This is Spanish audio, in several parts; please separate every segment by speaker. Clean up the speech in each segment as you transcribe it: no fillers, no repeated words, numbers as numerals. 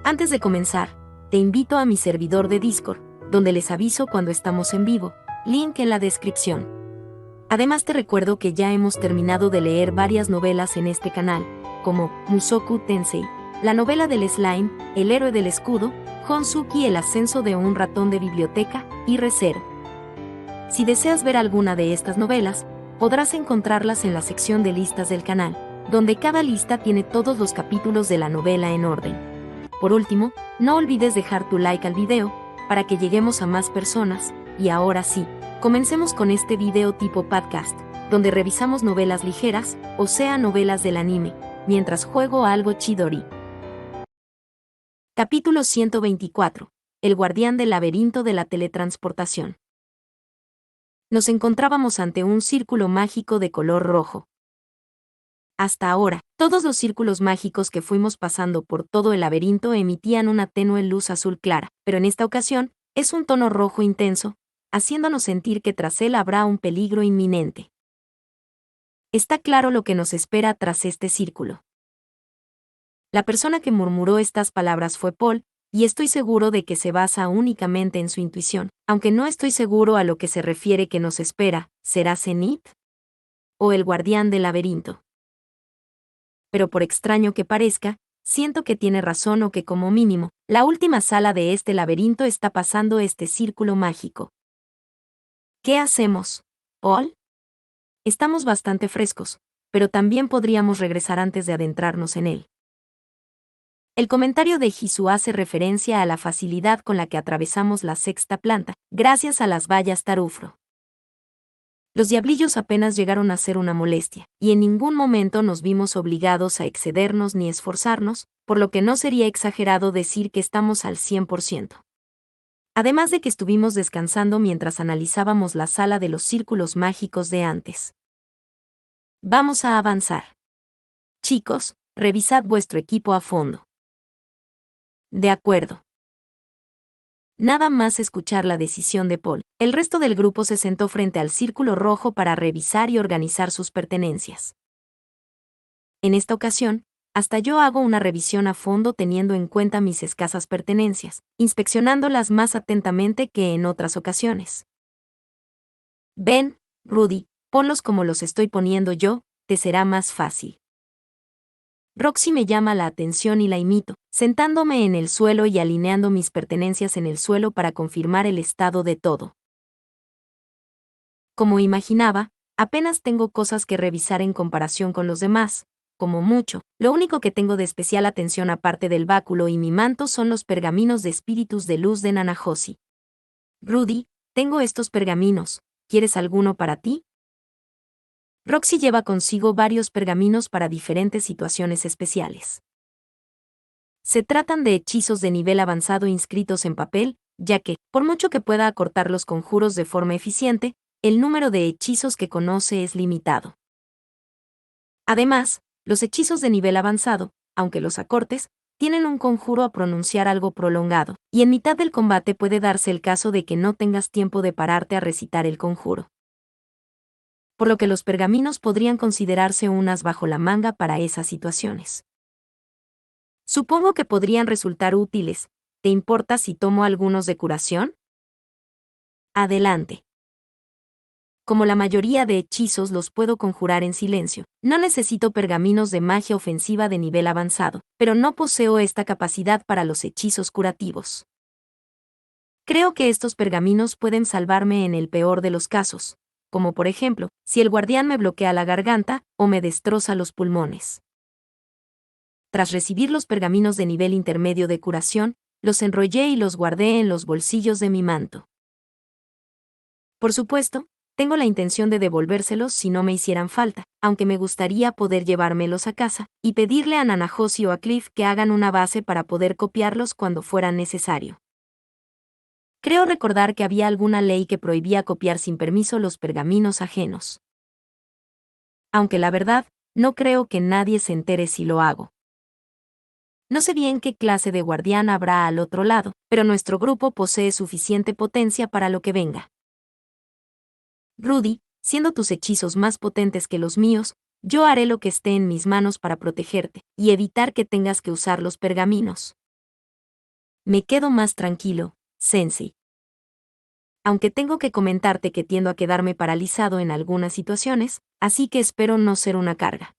Speaker 1: Antes de comenzar, te invito a mi servidor de Discord, donde les aviso cuando estamos en vivo, link en la descripción. Además te recuerdo que ya hemos terminado de leer varias novelas en este canal, como Mushoku Tensei, la novela del slime, El héroe del escudo, Honsuki, el ascenso de un ratón de biblioteca, y Re:Zero. Si deseas ver alguna de estas novelas, podrás encontrarlas en la sección de listas del canal, donde cada lista tiene todos los capítulos de la novela en orden. Por último, no olvides dejar tu like al video, para que lleguemos a más personas, y ahora sí, comencemos con este video tipo podcast, donde revisamos novelas ligeras, o sea novelas del anime, mientras juego a algo chidori. Capítulo 124. El guardián del laberinto de la teletransportación. Nos encontrábamos ante un círculo mágico de color rojo. Hasta ahora, todos los círculos mágicos que fuimos pasando por todo el laberinto emitían una tenue luz azul clara, pero en esta ocasión, es un tono rojo intenso, haciéndonos sentir que tras él habrá un peligro inminente. Está claro lo que nos espera tras este círculo. La persona que murmuró estas palabras fue Paul, y estoy seguro de que se basa únicamente en su intuición, aunque no estoy seguro a lo que se refiere que nos espera. ¿Será Zenith? ¿O el guardián del laberinto? Pero por extraño que parezca, siento que tiene razón o que como mínimo, la última sala de este laberinto está pasando este círculo mágico. ¿Qué hacemos, Paul? Estamos bastante frescos, pero también podríamos regresar antes de adentrarnos en él. El comentario de Hisu hace referencia a la facilidad con la que atravesamos la sexta planta, gracias a las vallas Tarufro. Los diablillos apenas llegaron a ser una molestia, y en ningún momento nos vimos obligados a excedernos ni esforzarnos, por lo que no sería exagerado decir que estamos al 100%. Además de que estuvimos descansando mientras analizábamos la sala de los círculos mágicos de antes. Vamos a avanzar. Chicos, revisad vuestro equipo a fondo. De acuerdo. Nada más escuchar la decisión de Paul, el resto del grupo se sentó frente al círculo rojo para revisar y organizar sus pertenencias. En esta ocasión, hasta yo hago una revisión a fondo teniendo en cuenta mis escasas pertenencias, inspeccionándolas más atentamente que en otras ocasiones. Ven, Rudy, ponlos como los estoy poniendo yo, te será más fácil. Roxy me llama la atención y la imito, sentándome en el suelo y alineando mis pertenencias en el suelo para confirmar el estado de todo. Como imaginaba, apenas tengo cosas que revisar en comparación con los demás, como mucho. Lo único que tengo de especial atención aparte del báculo y mi manto son los pergaminos de espíritus de luz de Nanahoshi. Rudy, tengo estos pergaminos, ¿quieres alguno para ti? Roxy lleva consigo varios pergaminos para diferentes situaciones especiales. Se tratan de hechizos de nivel avanzado inscritos en papel, ya que, por mucho que pueda acortar los conjuros de forma eficiente, el número de hechizos que conoce es limitado. Además, los hechizos de nivel avanzado, aunque los acortes, tienen un conjuro a pronunciar algo prolongado, y en mitad del combate puede darse el caso de que no tengas tiempo de pararte a recitar el conjuro. Por lo que los pergaminos podrían considerarse un as bajo la manga para esas situaciones. Supongo que podrían resultar útiles. ¿Te importa si tomo algunos de curación? Adelante. Como la mayoría de hechizos los puedo conjurar en silencio, no necesito pergaminos de magia ofensiva de nivel avanzado, pero no poseo esta capacidad para los hechizos curativos. Creo que estos pergaminos pueden salvarme en el peor de los casos, como por ejemplo, si el guardián me bloquea la garganta o me destroza los pulmones. Tras recibir los pergaminos de nivel intermedio de curación, los enrollé y los guardé en los bolsillos de mi manto. Por supuesto, tengo la intención de devolvérselos si no me hicieran falta, aunque me gustaría poder llevármelos a casa, y pedirle a Nanahoshi o a Cliff que hagan una base para poder copiarlos cuando fuera necesario. Creo recordar que había alguna ley que prohibía copiar sin permiso los pergaminos ajenos. Aunque la verdad, no creo que nadie se entere si lo hago. No sé bien qué clase de guardián habrá al otro lado, pero nuestro grupo posee suficiente potencia para lo que venga. Rudy, siendo tus hechizos más potentes que los míos, yo haré lo que esté en mis manos para protegerte y evitar que tengas que usar los pergaminos. Me quedo más tranquilo, Sensei. Aunque tengo que comentarte que tiendo a quedarme paralizado en algunas situaciones, así que espero no ser una carga.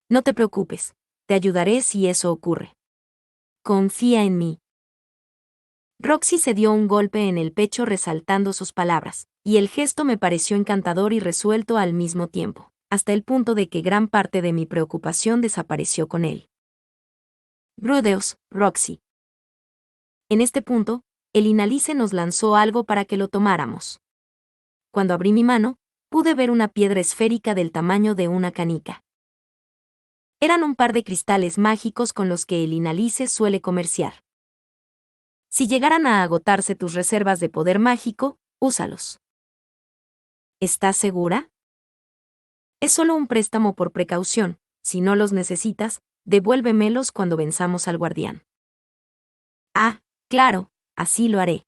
Speaker 1: No te preocupes, te ayudaré si eso ocurre. Confía en mí. Roxy se dio un golpe en el pecho resaltando sus palabras, y el gesto me pareció encantador y resuelto al mismo tiempo, hasta el punto de que gran parte de mi preocupación desapareció con él. Rudeos, Roxy. En este punto, el Inalice nos lanzó algo para que lo tomáramos. Cuando abrí mi mano, pude ver una piedra esférica del tamaño de una canica. Eran un par de cristales mágicos con los que el Inalice suele comerciar. Si llegaran a agotarse tus reservas de poder mágico, úsalos. ¿Estás segura? Es solo un préstamo por precaución. Si no los necesitas, devuélvemelos cuando venzamos al guardián. Ah, claro, así lo haré.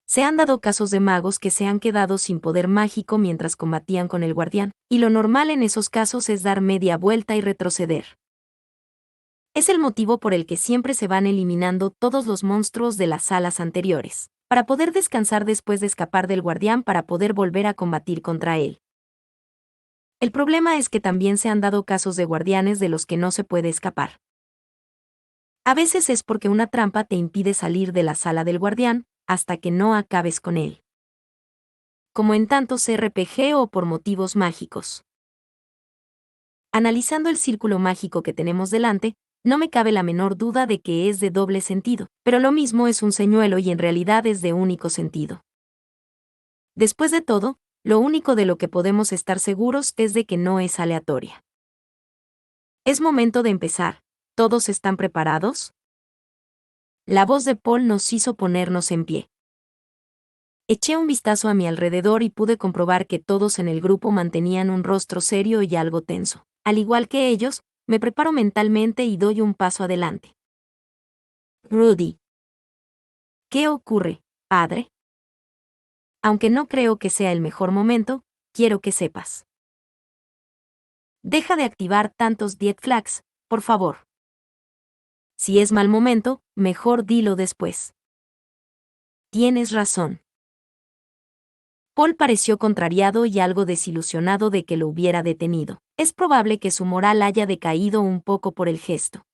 Speaker 1: Se han dado casos de magos que se han quedado sin poder mágico mientras combatían con el guardián, y lo normal en esos casos es dar media vuelta y retroceder. Es el motivo por el que siempre se van eliminando todos los monstruos de las salas anteriores, para poder descansar después de escapar del guardián para poder volver a combatir contra él. El problema es que también se han dado casos de guardianes de los que no se puede escapar. A veces es porque una trampa te impide salir de la sala del guardián, hasta que no acabes con él. Como en tantos RPG o por motivos mágicos. Analizando el círculo mágico que tenemos delante, no me cabe la menor duda de que es de doble sentido, pero lo mismo es un señuelo y en realidad es de único sentido. Después de todo, lo único de lo que podemos estar seguros es de que no es aleatoria. Es momento de empezar. ¿Todos están preparados? La voz de Paul nos hizo ponernos en pie. Eché un vistazo a mi alrededor y pude comprobar que todos en el grupo mantenían un rostro serio y algo tenso. Al igual que ellos, me preparo mentalmente y doy un paso adelante. Rudy. ¿Qué ocurre, padre? Aunque no creo que sea el mejor momento, quiero que sepas. Deja de activar tantos Death Flags, por favor. Si es mal momento, mejor dilo después. Tienes razón. Paul pareció contrariado y algo desilusionado de que lo hubiera detenido. Es probable que su moral haya decaído un poco por el gesto.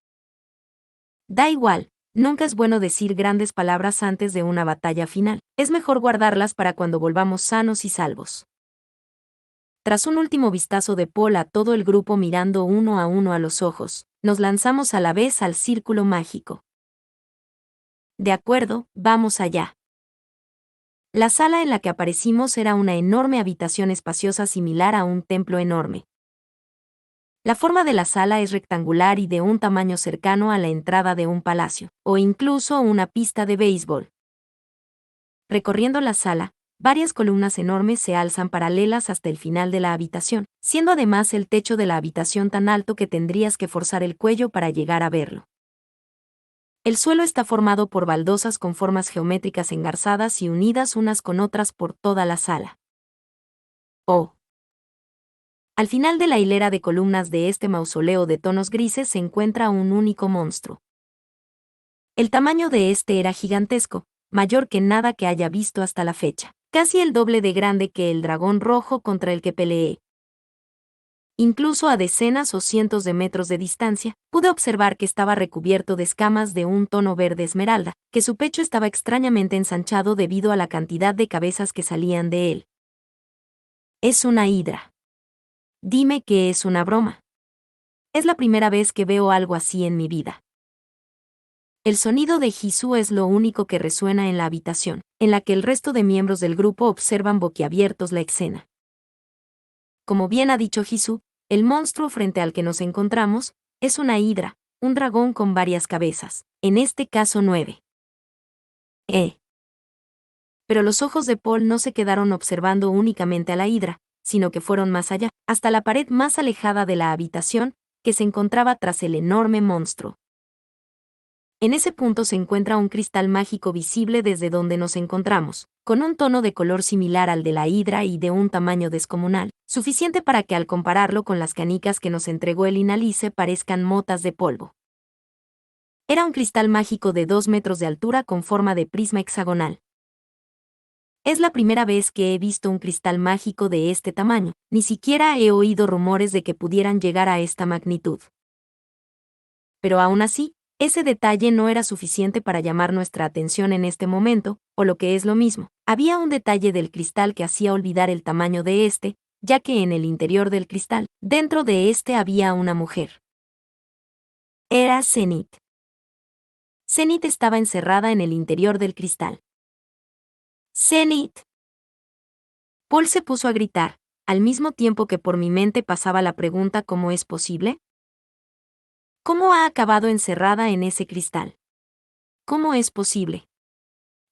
Speaker 1: Da igual, nunca es bueno decir grandes palabras antes de una batalla final. Es mejor guardarlas para cuando volvamos sanos y salvos. Tras un último vistazo de Paul a todo el grupo mirando uno a los ojos, nos lanzamos a la vez al círculo mágico. De acuerdo, vamos allá. La sala en la que aparecimos era una enorme habitación espaciosa similar a un templo enorme. La forma de la sala es rectangular y de un tamaño cercano a la entrada de un palacio, o incluso una pista de béisbol. Recorriendo la sala, varias columnas enormes se alzan paralelas hasta el final de la habitación, siendo además el techo de la habitación tan alto que tendrías que forzar el cuello para llegar a verlo. El suelo está formado por baldosas con formas geométricas engarzadas y unidas unas con otras por toda la sala. Oh. Al final de la hilera de columnas de este mausoleo de tonos grises se encuentra un único monstruo. El tamaño de este era gigantesco, mayor que nada que haya visto hasta la fecha, casi el doble de grande que el dragón rojo contra el que peleé. Incluso a decenas o cientos de metros de distancia, pude observar que estaba recubierto de escamas de un tono verde esmeralda, que su pecho estaba extrañamente ensanchado debido a la cantidad de cabezas que salían de él. Es una hidra. Dime que es una broma. Es la primera vez que veo algo así en mi vida. El sonido de Jisoo es lo único que resuena en la habitación, en la que el resto de miembros del grupo observan boquiabiertos la escena. Como bien ha dicho Jisoo, el monstruo frente al que nos encontramos es una hidra, un dragón con varias cabezas, en este caso 9. Pero los ojos de Paul no se quedaron observando únicamente a la hidra, sino que fueron más allá, hasta la pared más alejada de la habitación, que se encontraba tras el enorme monstruo. En ese punto se encuentra un cristal mágico visible desde donde nos encontramos, con un tono de color similar al de la hidra y de un tamaño descomunal, suficiente para que al compararlo con las canicas que nos entregó el Inalice parezcan motas de polvo. Era un cristal mágico de 2 metros de altura con forma de prisma hexagonal. Es la primera vez que he visto un cristal mágico de este tamaño, ni siquiera he oído rumores de que pudieran llegar a esta magnitud. Pero aún así, ese detalle no era suficiente para llamar nuestra atención en este momento, o lo que es lo mismo, había un detalle del cristal que hacía olvidar el tamaño de este, ya que en el interior del cristal, dentro de este había una mujer. Era Zenith. Zenith estaba encerrada en el interior del cristal. ¡Zenith! Paul se puso a gritar, al mismo tiempo que por mi mente pasaba la pregunta ¿cómo es posible? ¿Cómo ha acabado encerrada en ese cristal? ¿Cómo es posible?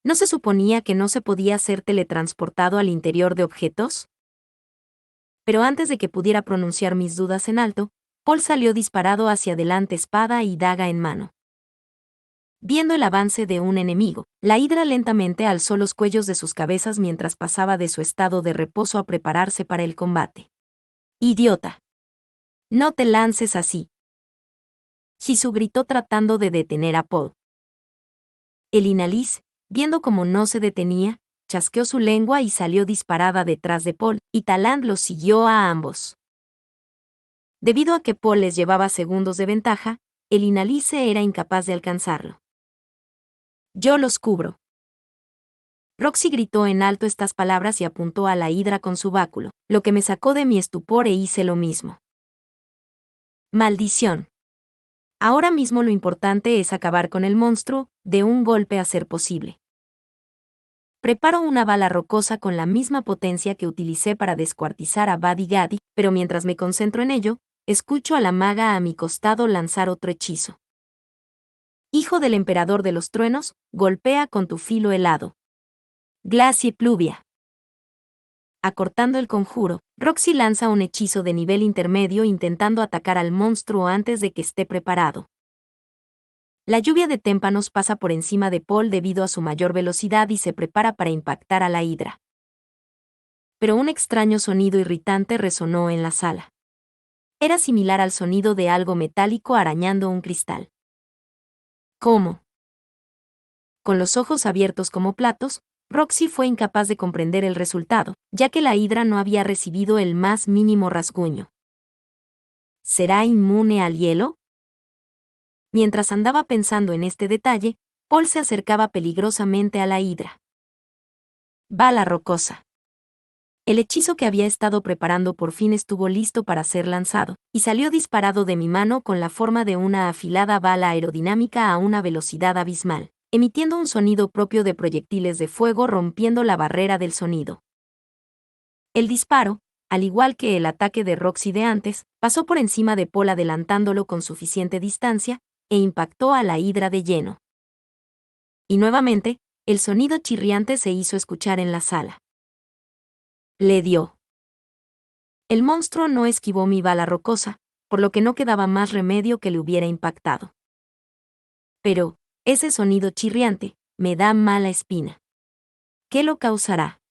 Speaker 1: ¿No se suponía que no se podía ser teletransportado al interior de objetos? Pero antes de que pudiera pronunciar mis dudas en alto, Paul salió disparado hacia adelante, espada y daga en mano. Viendo el avance de un enemigo, la hidra lentamente alzó los cuellos de sus cabezas mientras pasaba de su estado de reposo a prepararse para el combate. ¡Idiota! No te lances así. Hisu gritó tratando de detener a Paul. El Inalís, viendo cómo no se detenía, chasqueó su lengua y salió disparada detrás de Paul, y Talant los siguió a ambos. Debido a que Paul les llevaba segundos de ventaja, el Inalice era incapaz de alcanzarlo. Yo los cubro. Roxy gritó en alto estas palabras y apuntó a la hidra con su báculo, lo que me sacó de mi estupor e hice lo mismo. ¡Maldición! Ahora mismo lo importante es acabar con el monstruo, de un golpe a ser posible. Preparo una bala rocosa con la misma potencia que utilicé para descuartizar a Buddy Gaddy, pero mientras me concentro en ello, escucho a la maga a mi costado lanzar otro hechizo. Hijo del emperador de los truenos, golpea con tu filo helado. Glacie Pluvia. Acortando el conjuro, Roxy lanza un hechizo de nivel intermedio intentando atacar al monstruo antes de que esté preparado. La lluvia de témpanos pasa por encima de Paul debido a su mayor velocidad y se prepara para impactar a la hidra. Pero un extraño sonido irritante resonó en la sala. Era similar al sonido de algo metálico arañando un cristal. ¿Cómo? Con los ojos abiertos como platos, Roxy fue incapaz de comprender el resultado, ya que la hidra no había recibido el más mínimo rasguño. ¿Será inmune al hielo? Mientras andaba pensando en este detalle, Paul se acercaba peligrosamente a la hidra. Bala rocosa. El hechizo que había estado preparando por fin estuvo listo para ser lanzado, y salió disparado de mi mano con la forma de una afilada bala aerodinámica a una velocidad abismal, emitiendo un sonido propio de proyectiles de fuego rompiendo la barrera del sonido. El disparo, al igual que el ataque de Roxy de antes, pasó por encima de Paul adelantándolo con suficiente distancia, e impactó a la hidra de lleno. Y nuevamente, el sonido chirriante se hizo escuchar en la sala. Le dio. El monstruo no esquivó mi bala rocosa, por lo que no quedaba más remedio que le hubiera impactado. Pero, ese sonido chirriante, me da mala espina. ¿Qué lo causará?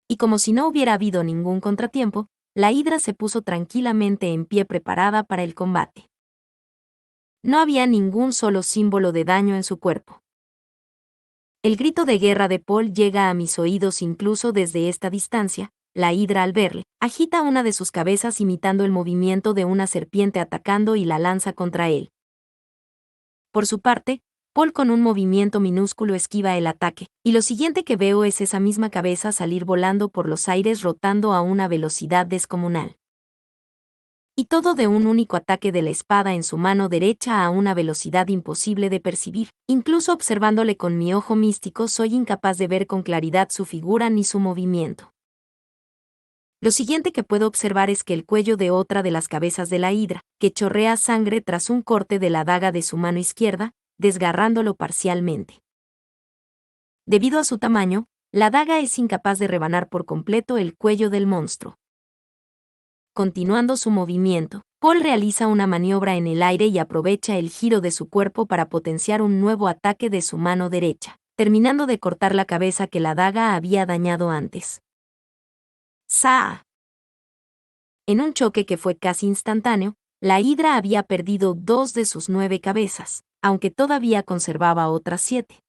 Speaker 1: Y como si no hubiera habido ningún contratiempo, la hidra se puso tranquilamente en pie preparada para el combate. No había ningún solo símbolo de daño en su cuerpo. El grito de guerra de Paul llega a mis oídos incluso desde esta distancia. La hidra al verle, agita una de sus cabezas imitando el movimiento de una serpiente atacando y la lanza contra él. Por su parte, Paul con un movimiento minúsculo esquiva el ataque, y lo siguiente que veo es esa misma cabeza salir volando por los aires rotando a una velocidad descomunal. Y todo de un único ataque de la espada en su mano derecha a una velocidad imposible de percibir. Incluso observándole con mi ojo místico soy incapaz de ver con claridad su figura ni su movimiento. Lo siguiente que puedo observar es que el cuello de otra de las cabezas de la hidra, que chorrea sangre tras un corte de la daga de su mano izquierda, desgarrándolo parcialmente. Debido a su tamaño, la daga es incapaz de rebanar por completo el cuello del monstruo. Continuando su movimiento, Paul realiza una maniobra en el aire y aprovecha el giro de su cuerpo para potenciar un nuevo ataque de su mano derecha, terminando de cortar la cabeza que la daga había dañado antes. ¡Saa! En un choque que fue casi instantáneo, la hidra había perdido 2 de sus 9 cabezas, aunque todavía conservaba otras 7.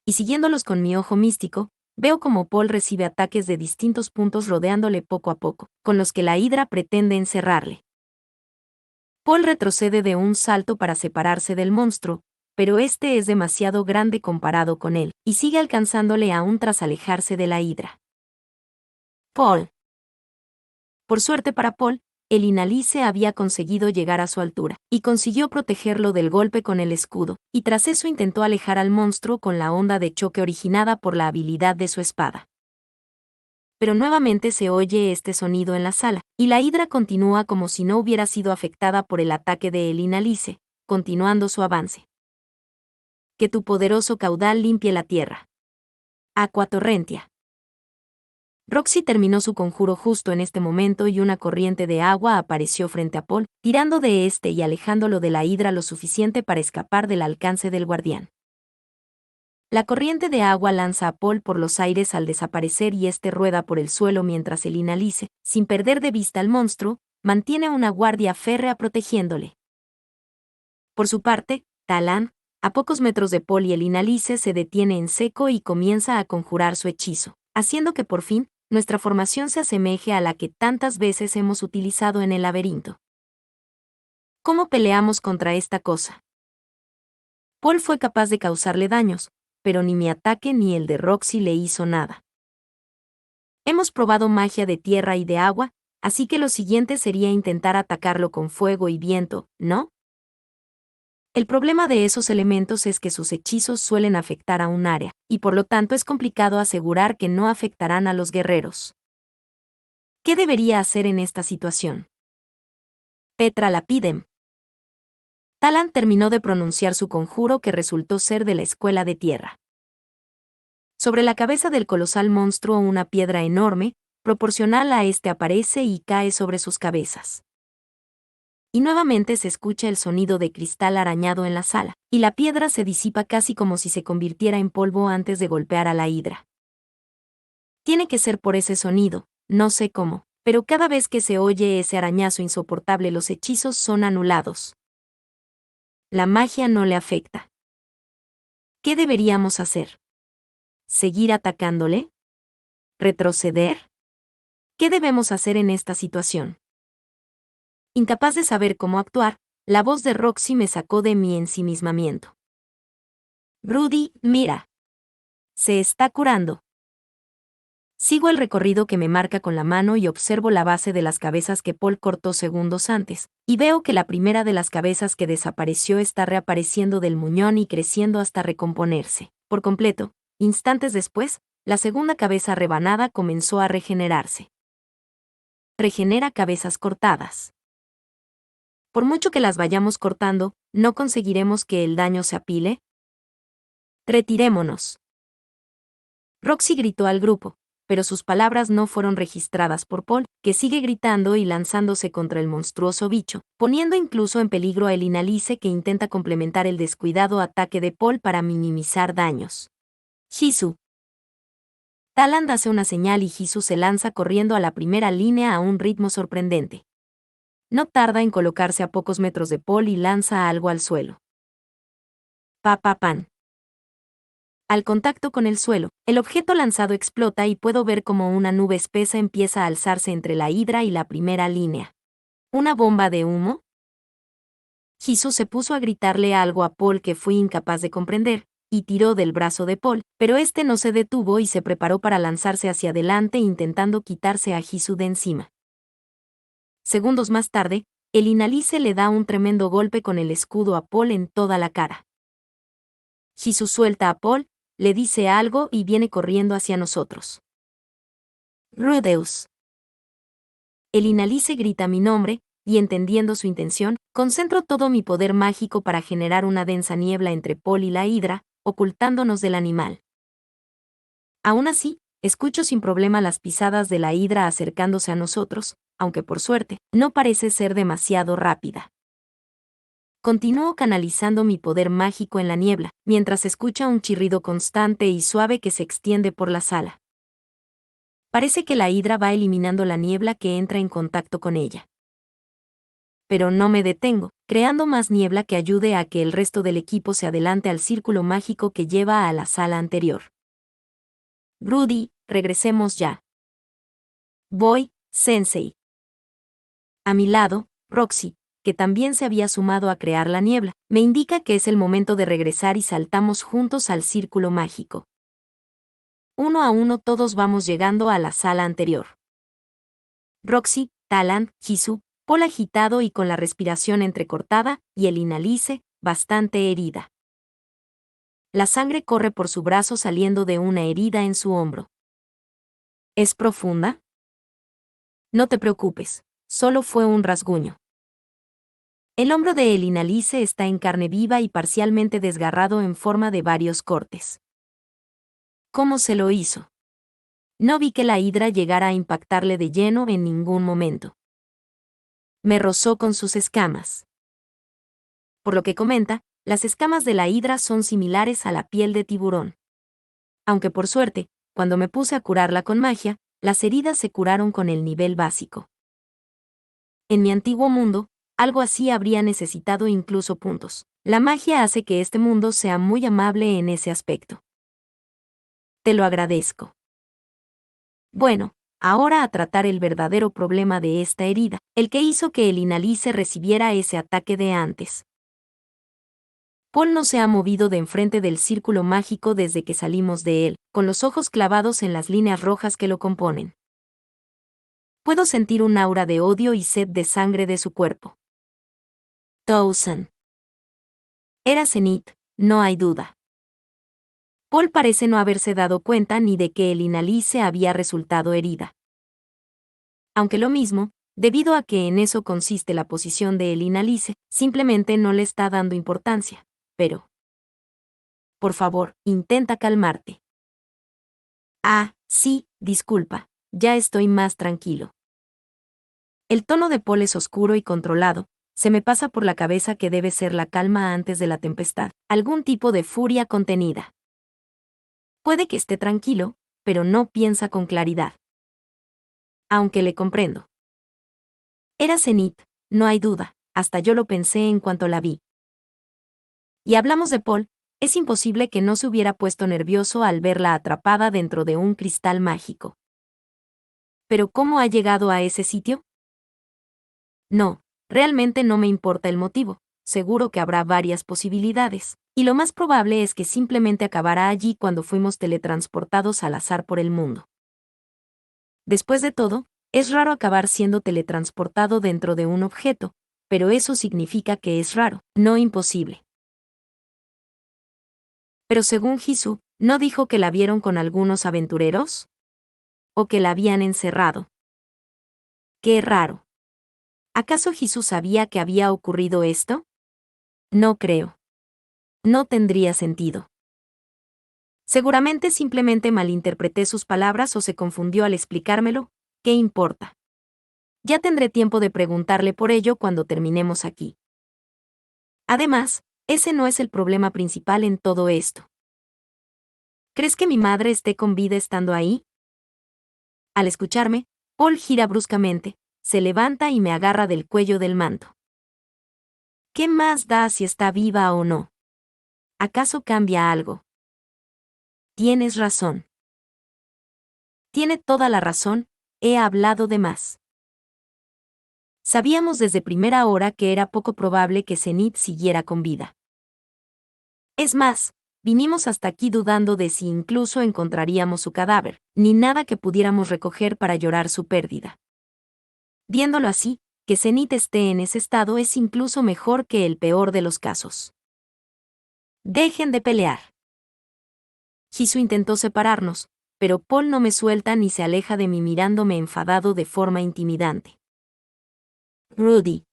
Speaker 1: Y siguiéndolos con mi ojo místico, veo como Paul recibe ataques de distintos puntos rodeándole poco a poco, con los que la hidra pretende encerrarle. Paul retrocede de un salto para separarse del monstruo, pero este es demasiado grande comparado con él, y sigue alcanzándole aún tras alejarse de la hidra. Paul. Por suerte para Paul, el Inalice había conseguido llegar a su altura, y consiguió protegerlo del golpe con el escudo, y tras eso intentó alejar al monstruo con la onda de choque originada por la habilidad de su espada. Pero nuevamente se oye este sonido en la sala, y la hidra continúa como si no hubiera sido afectada por el ataque de el Inalice, continuando su avance. Que tu poderoso caudal limpie la tierra. Aqua Torrentia. Roxy terminó su conjuro justo en este momento y una corriente de agua apareció frente a Paul, tirando de este y alejándolo de la hidra lo suficiente para escapar del alcance del guardián. La corriente de agua lanza a Paul por los aires al desaparecer y este rueda por el suelo mientras el Inalice, sin perder de vista al monstruo, mantiene una guardia férrea protegiéndole. Por su parte, Talán, a pocos metros de Paul y el Inalice se detiene en seco y comienza a conjurar su hechizo, haciendo que por fin, nuestra formación se asemeje a la que tantas veces hemos utilizado en el laberinto. ¿Cómo peleamos contra esta cosa? Paul fue capaz de causarle daños, pero ni mi ataque ni el de Roxy le hizo nada. Hemos probado magia de tierra y de agua, así que lo siguiente sería intentar atacarlo con fuego y viento, ¿no? El problema de esos elementos es que sus hechizos suelen afectar a un área, y por lo tanto es complicado asegurar que no afectarán a los guerreros. ¿Qué debería hacer en esta situación? Petra Lapidem. Talán terminó de pronunciar su conjuro que resultó ser de la escuela de tierra. Sobre la cabeza del colosal monstruo una piedra enorme, proporcional a este aparece y cae sobre sus cabezas. Y nuevamente se escucha el sonido de cristal arañado en la sala, y la piedra se disipa casi como si se convirtiera en polvo antes de golpear a la hidra. Tiene que ser por ese sonido, no sé cómo, pero cada vez que se oye ese arañazo insoportable los hechizos son anulados. La magia no le afecta. ¿Qué deberíamos hacer? ¿Seguir atacándole? ¿Retroceder? ¿Qué debemos hacer en esta situación? Incapaz de saber cómo actuar, la voz de Roxy me sacó de mi ensimismamiento. Rudy, mira. Se está curando. Sigo el recorrido que me marca con la mano y observo la base de las cabezas que Paul cortó segundos antes, y veo que la primera de las cabezas que desapareció está reapareciendo del muñón y creciendo hasta recomponerse, por completo. Instantes después, la segunda cabeza rebanada comenzó a regenerarse. Regenera cabezas cortadas. Por mucho que las vayamos cortando, ¿no conseguiremos que el daño se apile? Retirémonos. Roxy gritó al grupo, pero sus palabras no fueron registradas por Paul, que sigue gritando y lanzándose contra el monstruoso bicho, poniendo incluso en peligro a el Inalice que intenta complementar el descuidado ataque de Paul para minimizar daños. Hisu. Taland hace una señal y Hisu se lanza corriendo a la primera línea a un ritmo sorprendente. No tarda en colocarse a pocos metros de Paul y lanza algo al suelo. Pan. Al contacto con el suelo, el objeto lanzado explota y puedo ver cómo una nube espesa empieza a alzarse entre la hidra y la primera línea. ¿Una bomba de humo? Hisu se puso a gritarle algo a Paul que fui incapaz de comprender, y tiró del brazo de Paul, pero este no se detuvo y se preparó para lanzarse hacia adelante intentando quitarse a Hisu de encima. Segundos más tarde, el Inalice le da un tremendo golpe con el escudo a Paul en toda la cara. Hisu suelta a Paul, le dice algo y viene corriendo hacia nosotros. Rudeus. El Inalice grita mi nombre, y entendiendo su intención, concentro todo mi poder mágico para generar una densa niebla entre Paul y la hidra, ocultándonos del animal. Aún así, escucho sin problema las pisadas de la hidra acercándose a nosotros, aunque por suerte, no parece ser demasiado rápida. Continúo canalizando mi poder mágico en la niebla, mientras escucha un chirrido constante y suave que se extiende por la sala. Parece que la hidra va eliminando la niebla que entra en contacto con ella. pero no me detengo, creando más niebla que ayude a que el resto del equipo se adelante al círculo mágico que lleva a la sala anterior. Rudy, regresemos ya. Voy, Sensei. A mi lado, Roxy, que también se había sumado a crear la niebla, me indica que es el momento de regresar y saltamos juntos al círculo mágico. Uno a uno todos vamos llegando a la sala anterior. Roxy, Talan, Jisoo, Paul agitado y con la respiración entrecortada, y el Inalice, bastante herida. La sangre corre por su brazo saliendo de una herida en su hombro. ¿Es profunda? No te preocupes, solo fue un rasguño. El hombro de el Inalice está en carne viva y parcialmente desgarrado en forma de varios cortes. ¿Cómo se lo hizo? No vi que la hidra llegara a impactarle de lleno en ningún momento. Me rozó con sus escamas. Por lo que comenta, las escamas de la hidra son similares a la piel de tiburón. Aunque por suerte, cuando me puse a curarla con magia, las heridas se curaron con el nivel básico. En mi antiguo mundo, algo así habría necesitado incluso puntos. La magia hace que este mundo sea muy amable en ese aspecto. Te lo agradezco. Bueno, ahora a tratar el verdadero problema de esta herida, el que hizo que el Inalice recibiera ese ataque de antes. Paul no se ha movido de enfrente del círculo mágico desde que salimos de él, con los ojos clavados en las líneas rojas que lo componen. Puedo sentir un aura de odio y sed de sangre de su cuerpo. Towson. Era Zenith, no hay duda. Paul parece no haberse dado cuenta ni de que el Inalice había resultado herida. Aunque lo mismo, debido a que en eso consiste la posición de el Inalice, simplemente no le está dando importancia, pero... Por favor, intenta calmarte. Ah, sí, disculpa, ya estoy más tranquilo. El tono de Paul es oscuro y controlado, se me pasa por la cabeza que debe ser la calma antes de la tempestad, algún tipo de furia contenida. Puede que esté tranquilo, pero no piensa con claridad. Aunque le comprendo. Era Zenith, no hay duda, hasta yo lo pensé en cuanto la vi. Y hablamos de Paul, es imposible que no se hubiera puesto nervioso al verla atrapada dentro de un cristal mágico. ¿Pero cómo ha llegado a ese sitio? No, realmente no me importa el motivo, seguro que habrá varias posibilidades, y lo más probable es que simplemente acabará allí cuando fuimos teletransportados al azar por el mundo. Después de todo, es raro acabar siendo teletransportado dentro de un objeto, pero eso significa que es raro, no imposible. Pero según Jisoo, ¿no dijo que la vieron con algunos aventureros? ¿O que la habían encerrado? ¡Qué raro! ¿Acaso Jisoo sabía que había ocurrido esto? No creo. No tendría sentido. Seguramente simplemente malinterpreté sus palabras o se confundió al explicármelo, ¿qué importa? Ya tendré tiempo de preguntarle por ello cuando terminemos aquí. Además, ese no es el problema principal en todo esto. ¿Crees que mi madre esté con vida estando ahí? Al escucharme, Paul gira bruscamente, se levanta y me agarra del cuello del manto. ¿Qué más da si está viva o no? ¿Acaso cambia algo? Tienes razón. Tiene toda la razón, he hablado de más. Sabíamos desde primera hora que era poco probable que Zenith siguiera con vida. Es más, vinimos hasta aquí dudando de si incluso encontraríamos su cadáver, ni nada que pudiéramos recoger para llorar su pérdida. Viéndolo así, que Zenith esté en ese estado es incluso mejor que el peor de los casos. Dejen de pelear. Jisoo intentó separarnos, pero Paul no me suelta ni se aleja de mí mirándome enfadado de forma intimidante. Rudy.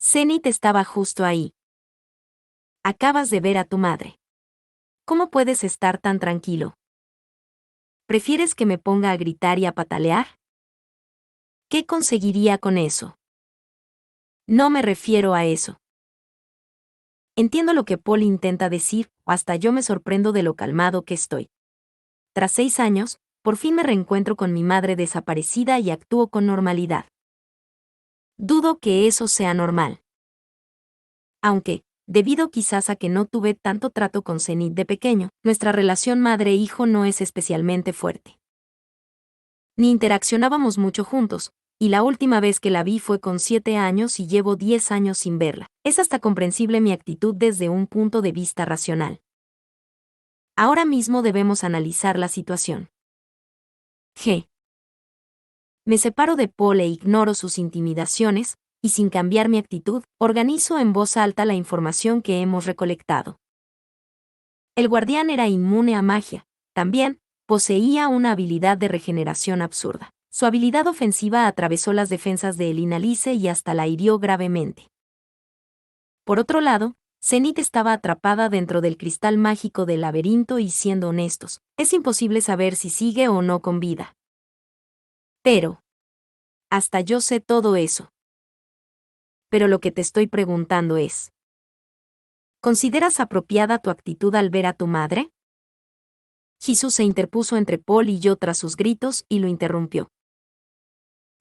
Speaker 1: Zenith estaba justo ahí. Acabas de ver a tu madre. ¿Cómo puedes estar tan tranquilo? ¿Prefieres que me ponga a gritar y a patalear? ¿Qué conseguiría con eso? No me refiero a eso. Entiendo lo que Paul intenta decir, o hasta yo me sorprendo de lo calmado que estoy. Tras 6 años, por fin me reencuentro con mi madre desaparecida y actúo con normalidad. Dudo que eso sea normal. Aunque, debido quizás a que no tuve tanto trato con Zenith de pequeño, nuestra relación madre-hijo no es especialmente fuerte. Ni interaccionábamos mucho juntos, y la última vez que la vi fue con 7 años y llevo 10 años sin verla. Es hasta comprensible mi actitud desde un punto de vista racional. Ahora mismo debemos analizar la situación. G. Me separo de Paul e ignoro sus intimidaciones, y sin cambiar mi actitud, organizo en voz alta la información que hemos recolectado. El guardián era inmune a magia. También, poseía una habilidad de regeneración absurda. Su habilidad ofensiva atravesó las defensas de Elina Lice y hasta la hirió gravemente. Por otro lado, Zenith estaba atrapada dentro del cristal mágico del laberinto y siendo honestos, es imposible saber si sigue o no con vida. Pero, hasta yo sé todo eso. Pero lo que te estoy preguntando es, ¿consideras apropiada tu actitud al ver a tu madre? Jesús se interpuso entre Paul y yo tras sus gritos y lo interrumpió.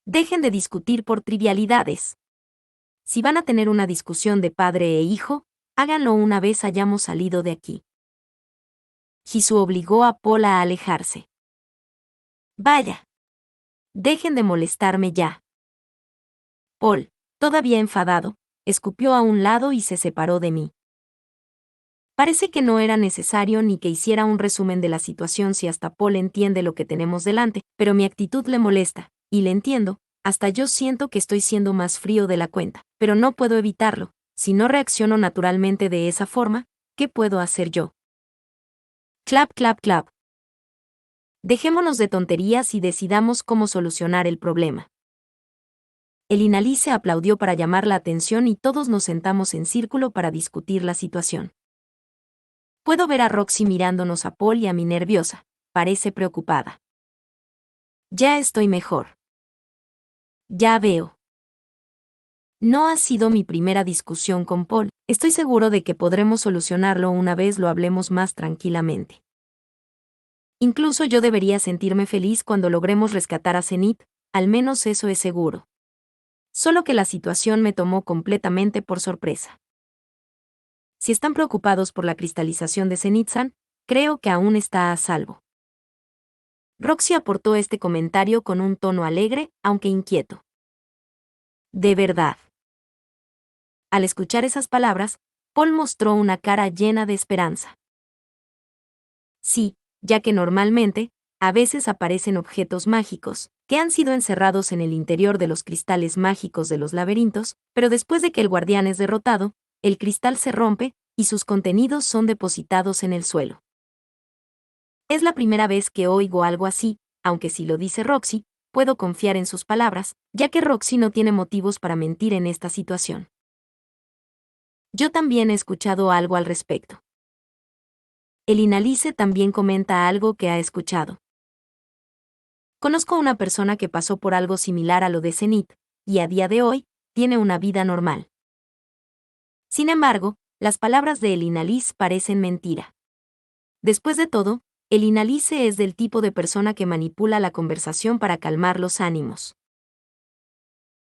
Speaker 1: Dejen de discutir por trivialidades. Si van a tener una discusión de padre e hijo, háganlo una vez hayamos salido de aquí. Jesús obligó a Paul a alejarse. Vaya. Dejen de molestarme ya. Paul, todavía enfadado, escupió a un lado y se separó de mí. Parece que no era necesario ni que hiciera un resumen de la situación si hasta Paul entiende lo que tenemos delante, pero mi actitud le molesta, y le entiendo, hasta yo siento que estoy siendo más frío de la cuenta, pero no puedo evitarlo. Si no reacciono naturalmente de esa forma, ¿qué puedo hacer yo? Clap, clap, clap. Dejémonos de tonterías y decidamos cómo solucionar el problema. El Inalice aplaudió para llamar la atención y todos nos sentamos en círculo para discutir la situación. Puedo ver a Roxy mirándonos a Paul y a mí nerviosa, parece preocupada. Ya estoy mejor. Ya veo. No ha sido mi primera discusión con Paul, estoy seguro de que podremos solucionarlo una vez lo hablemos más tranquilamente. Incluso yo debería sentirme feliz cuando logremos rescatar a Zenith, al menos eso es seguro. Solo que la situación me tomó completamente por sorpresa. Si están preocupados por la cristalización de Zenith-san, creo que aún está a salvo. Roxy aportó este comentario con un tono alegre, aunque inquieto. De verdad. Al escuchar esas palabras, Paul mostró una cara llena de esperanza. Sí, ya que normalmente, a veces aparecen objetos mágicos, que han sido encerrados en el interior de los cristales mágicos de los laberintos, pero después de que el guardián es derrotado, el cristal se rompe, y sus contenidos son depositados en el suelo. Es la primera vez que oigo algo así, aunque si lo dice Roxy, puedo confiar en sus palabras, ya que Roxy no tiene motivos para mentir en esta situación. Yo también he escuchado algo al respecto. El Inalice también comenta algo que ha escuchado. Conozco a una persona que pasó por algo similar a lo de Zenith, y a día de hoy, tiene una vida normal. Sin embargo, las palabras de El Inalice parecen mentira. Después de todo, el Inalice es del tipo de persona que manipula la conversación para calmar los ánimos.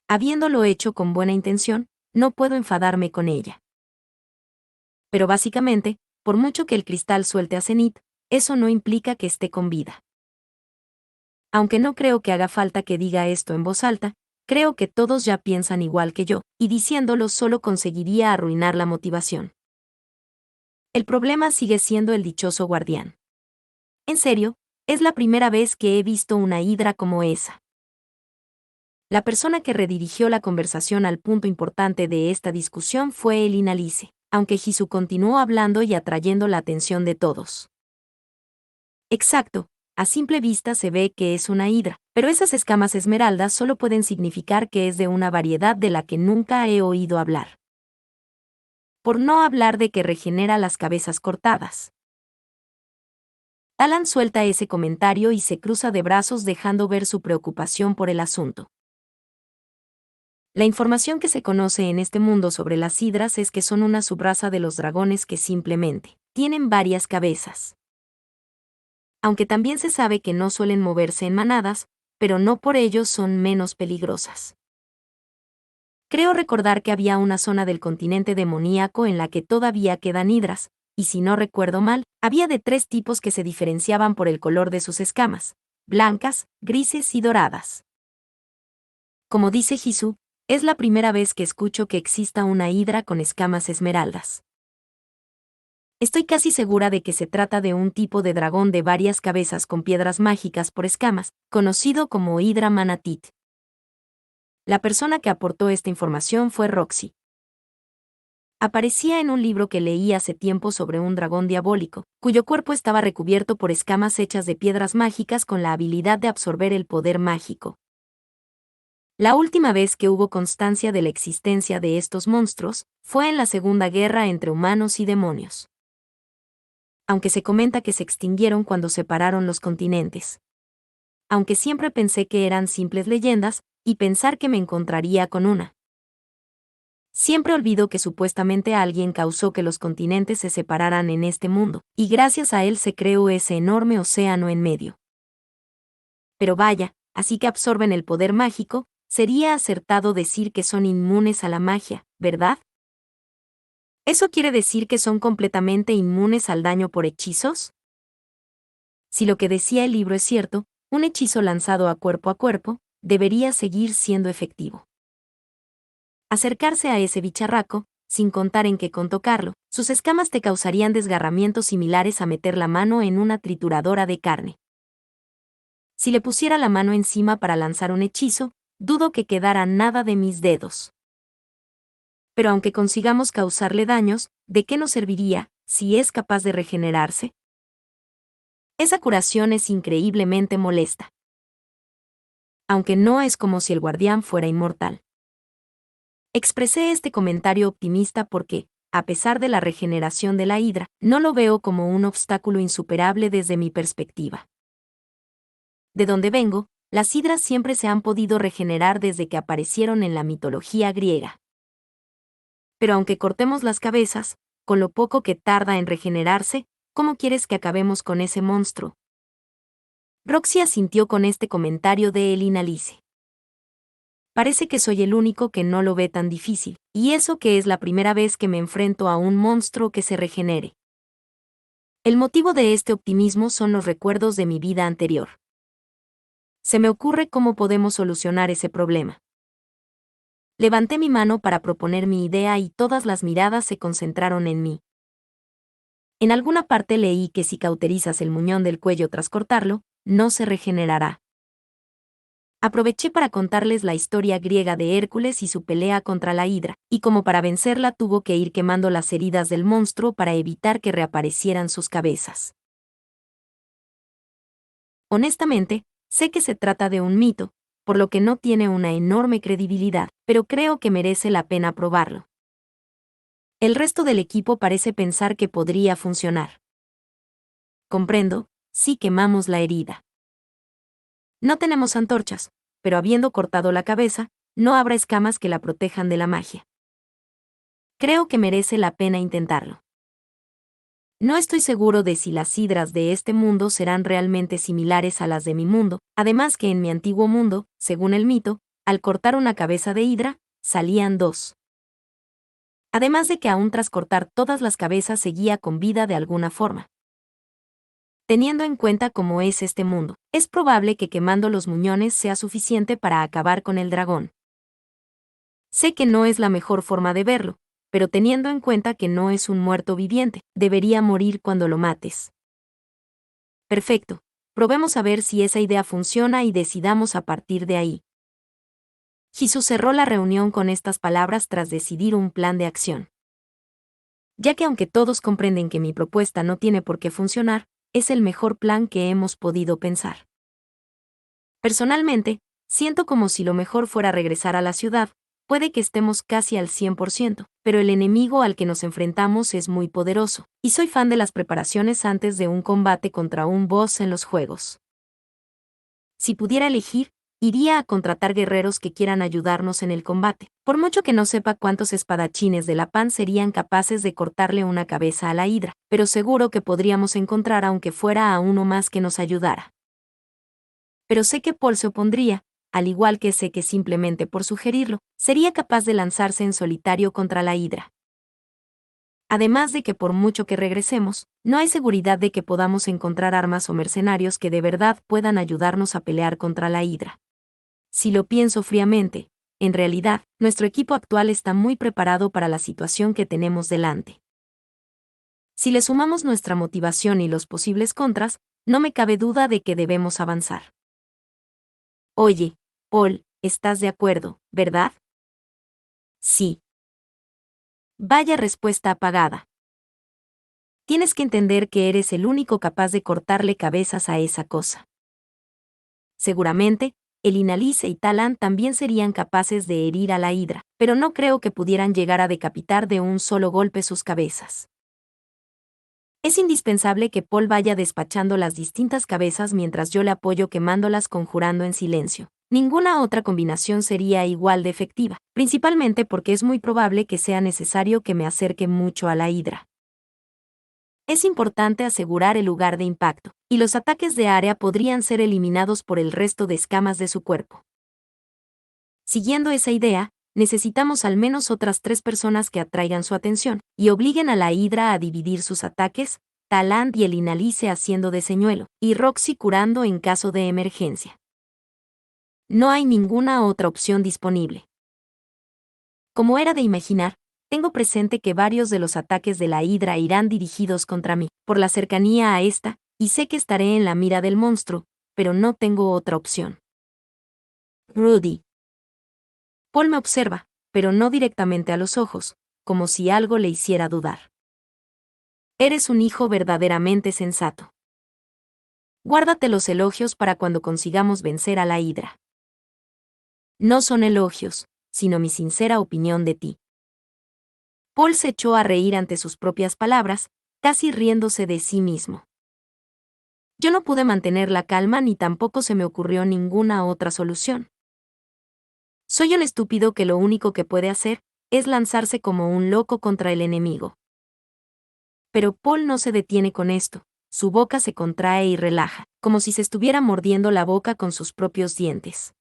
Speaker 1: Habiéndolo hecho con buena intención, no puedo enfadarme con ella. Pero básicamente, por mucho que el cristal suelte a Zenith, eso no implica que esté con vida. Aunque no creo que haga falta que diga esto en voz alta, creo que todos ya piensan igual que yo, y diciéndolo solo conseguiría arruinar la motivación. El problema sigue siendo el dichoso guardián. En serio, es la primera vez que he visto una hidra como esa. La persona que redirigió la conversación al punto importante de esta discusión fue el Inalice, aunque Jesús continuó hablando y atrayendo la atención de todos. Exacto, a simple vista se ve que es una hidra, pero esas escamas esmeraldas solo pueden significar que es de una variedad de la que nunca he oído hablar. Por no hablar de que regenera las cabezas cortadas. Alan suelta ese comentario y se cruza de brazos dejando ver su preocupación por el asunto. La información que se conoce en este mundo sobre las hidras es que son una subraza de los dragones que simplemente tienen varias cabezas. Aunque también se sabe que no suelen moverse en manadas, pero no por ello son menos peligrosas. Creo recordar que había una zona del continente demoníaco en la que todavía quedan hidras, y si no recuerdo mal, había de 3 tipos que se diferenciaban por el color de sus escamas: blancas, grises y doradas. Como dice Jisoo, es la primera vez que escucho que exista una hidra con escamas esmeraldas. Estoy casi segura de que se trata de un tipo de dragón de varias cabezas con piedras mágicas por escamas, conocido como Hidra Manatit. La persona que aportó esta información fue Roxy. Aparecía en un libro que leí hace tiempo sobre un dragón diabólico, cuyo cuerpo estaba recubierto por escamas hechas de piedras mágicas con la habilidad de absorber el poder mágico. La última vez que hubo constancia de la existencia de estos monstruos fue en la Segunda Guerra entre humanos y demonios. Aunque se comenta que se extinguieron cuando separaron los continentes. Aunque siempre pensé que eran simples leyendas, y pensar que me encontraría con una. Siempre olvido que supuestamente alguien causó que los continentes se separaran en este mundo, y gracias a él se creó ese enorme océano en medio. Pero vaya, así que absorben el poder mágico, sería acertado decir que son inmunes a la magia, ¿verdad? ¿Eso quiere decir que son completamente inmunes al daño por hechizos? Si lo que decía el libro es cierto, un hechizo lanzado a cuerpo, debería seguir siendo efectivo. Acercarse a ese bicharraco, sin contar en que con tocarlo, sus escamas te causarían desgarramientos similares a meter la mano en una trituradora de carne. Si le pusiera la mano encima para lanzar un hechizo, dudo que quedara nada de mis dedos. Pero aunque consigamos causarle daños, ¿de qué nos serviría, si es capaz de regenerarse? Esa curación es increíblemente molesta. Aunque no es como si el guardián fuera inmortal. Expresé este comentario optimista porque, a pesar de la regeneración de la hidra, no lo veo como un obstáculo insuperable desde mi perspectiva. De donde vengo, las hidras siempre se han podido regenerar desde que aparecieron en la mitología griega. Pero aunque cortemos las cabezas, con lo poco que tarda en regenerarse, ¿cómo quieres que acabemos con ese monstruo? Roxy asintió con este comentario de Elina Lice. Parece que soy el único que no lo ve tan difícil, y eso que es la primera vez que me enfrento a un monstruo que se regenere. El motivo de este optimismo son los recuerdos de mi vida anterior. Se me ocurre cómo podemos solucionar ese problema. Levanté mi mano para proponer mi idea y todas las miradas se concentraron en mí. En alguna parte leí que si cauterizas el muñón del cuello tras cortarlo, no se regenerará. Aproveché para contarles la historia griega de Hércules y su pelea contra la hidra, y como para vencerla tuvo que ir quemando las heridas del monstruo para evitar que reaparecieran sus cabezas. Honestamente, sé que se trata de un mito, por lo que no tiene una enorme credibilidad, pero creo que merece la pena probarlo. El resto del equipo parece pensar que podría funcionar. Comprendo, sí quemamos la herida. No tenemos antorchas, pero habiendo cortado la cabeza, no habrá escamas que la protejan de la magia. Creo que merece la pena intentarlo. No estoy seguro de si las hidras de este mundo serán realmente similares a las de mi mundo, además que en mi antiguo mundo, según el mito, al cortar una cabeza de hidra, salían 2. Además de que aún tras cortar todas las cabezas seguía con vida de alguna forma. Teniendo en cuenta cómo es este mundo, es probable que quemando los muñones sea suficiente para acabar con el dragón. Sé que no es la mejor forma de verlo, pero teniendo en cuenta que no es un muerto viviente, debería morir cuando lo mates. Perfecto, probemos a ver si esa idea funciona y decidamos a partir de ahí. Jisoo cerró la reunión con estas palabras tras decidir un plan de acción. Ya que aunque todos comprenden que mi propuesta no tiene por qué funcionar, es el mejor plan que hemos podido pensar. Personalmente, siento como si lo mejor fuera regresar a la ciudad, puede que estemos casi al 100%, pero el enemigo al que nos enfrentamos es muy poderoso, y soy fan de las preparaciones antes de un combate contra un boss en los juegos. Si pudiera elegir, iría a contratar guerreros que quieran ayudarnos en el combate, por mucho que no sepa cuántos espadachines de la Pan serían capaces de cortarle una cabeza a la hidra, pero seguro que podríamos encontrar aunque fuera a uno más que nos ayudara. Pero sé que Paul se opondría, al igual que sé que simplemente por sugerirlo, sería capaz de lanzarse en solitario contra la hidra. Además de que por mucho que regresemos, no hay seguridad de que podamos encontrar armas o mercenarios que de verdad puedan ayudarnos a pelear contra la hidra. Si lo pienso fríamente, en realidad, nuestro equipo actual está muy preparado para la situación que tenemos delante. Si le sumamos nuestra motivación y los posibles contras, no me cabe duda de que debemos avanzar. Oye, Paul, ¿estás de acuerdo, verdad? Sí. Vaya respuesta apagada. Tienes que entender que eres el único capaz de cortarle cabezas a esa cosa. Seguramente, el Inalice y Talán también serían capaces de herir a la hidra, pero no creo que pudieran llegar a decapitar de un solo golpe sus cabezas. Es indispensable que Paul vaya despachando las distintas cabezas mientras yo le apoyo quemándolas conjurando en silencio. Ninguna otra combinación sería igual de efectiva, principalmente porque es muy probable que sea necesario que me acerque mucho a la hidra. Es importante asegurar el lugar de impacto, y los ataques de área podrían ser eliminados por el resto de escamas de su cuerpo. Siguiendo esa idea, necesitamos al menos otras 3 personas que atraigan su atención y obliguen a la hidra a dividir sus ataques, Talant y el Inalice haciendo de señuelo, y Roxy curando en caso de emergencia. No hay ninguna otra opción disponible. Como era de imaginar, tengo presente que varios de los ataques de la hidra irán dirigidos contra mí, por la cercanía a esta, y sé que estaré en la mira del monstruo, pero no tengo otra opción. Rudy. Paul me observa, pero no directamente a los ojos, como si algo le hiciera dudar. Eres un hijo verdaderamente sensato. Guárdate los elogios para cuando consigamos vencer a la hidra. No son elogios, sino mi sincera opinión de ti. Paul se echó a reír ante sus propias palabras, casi riéndose de sí mismo. Yo no pude mantener la calma ni tampoco se me ocurrió ninguna otra solución. Soy un estúpido que lo único que puede hacer es lanzarse como un loco contra el enemigo. Pero Paul no se detiene con esto, su boca se contrae y relaja, como si se estuviera mordiendo la boca con sus propios dientes.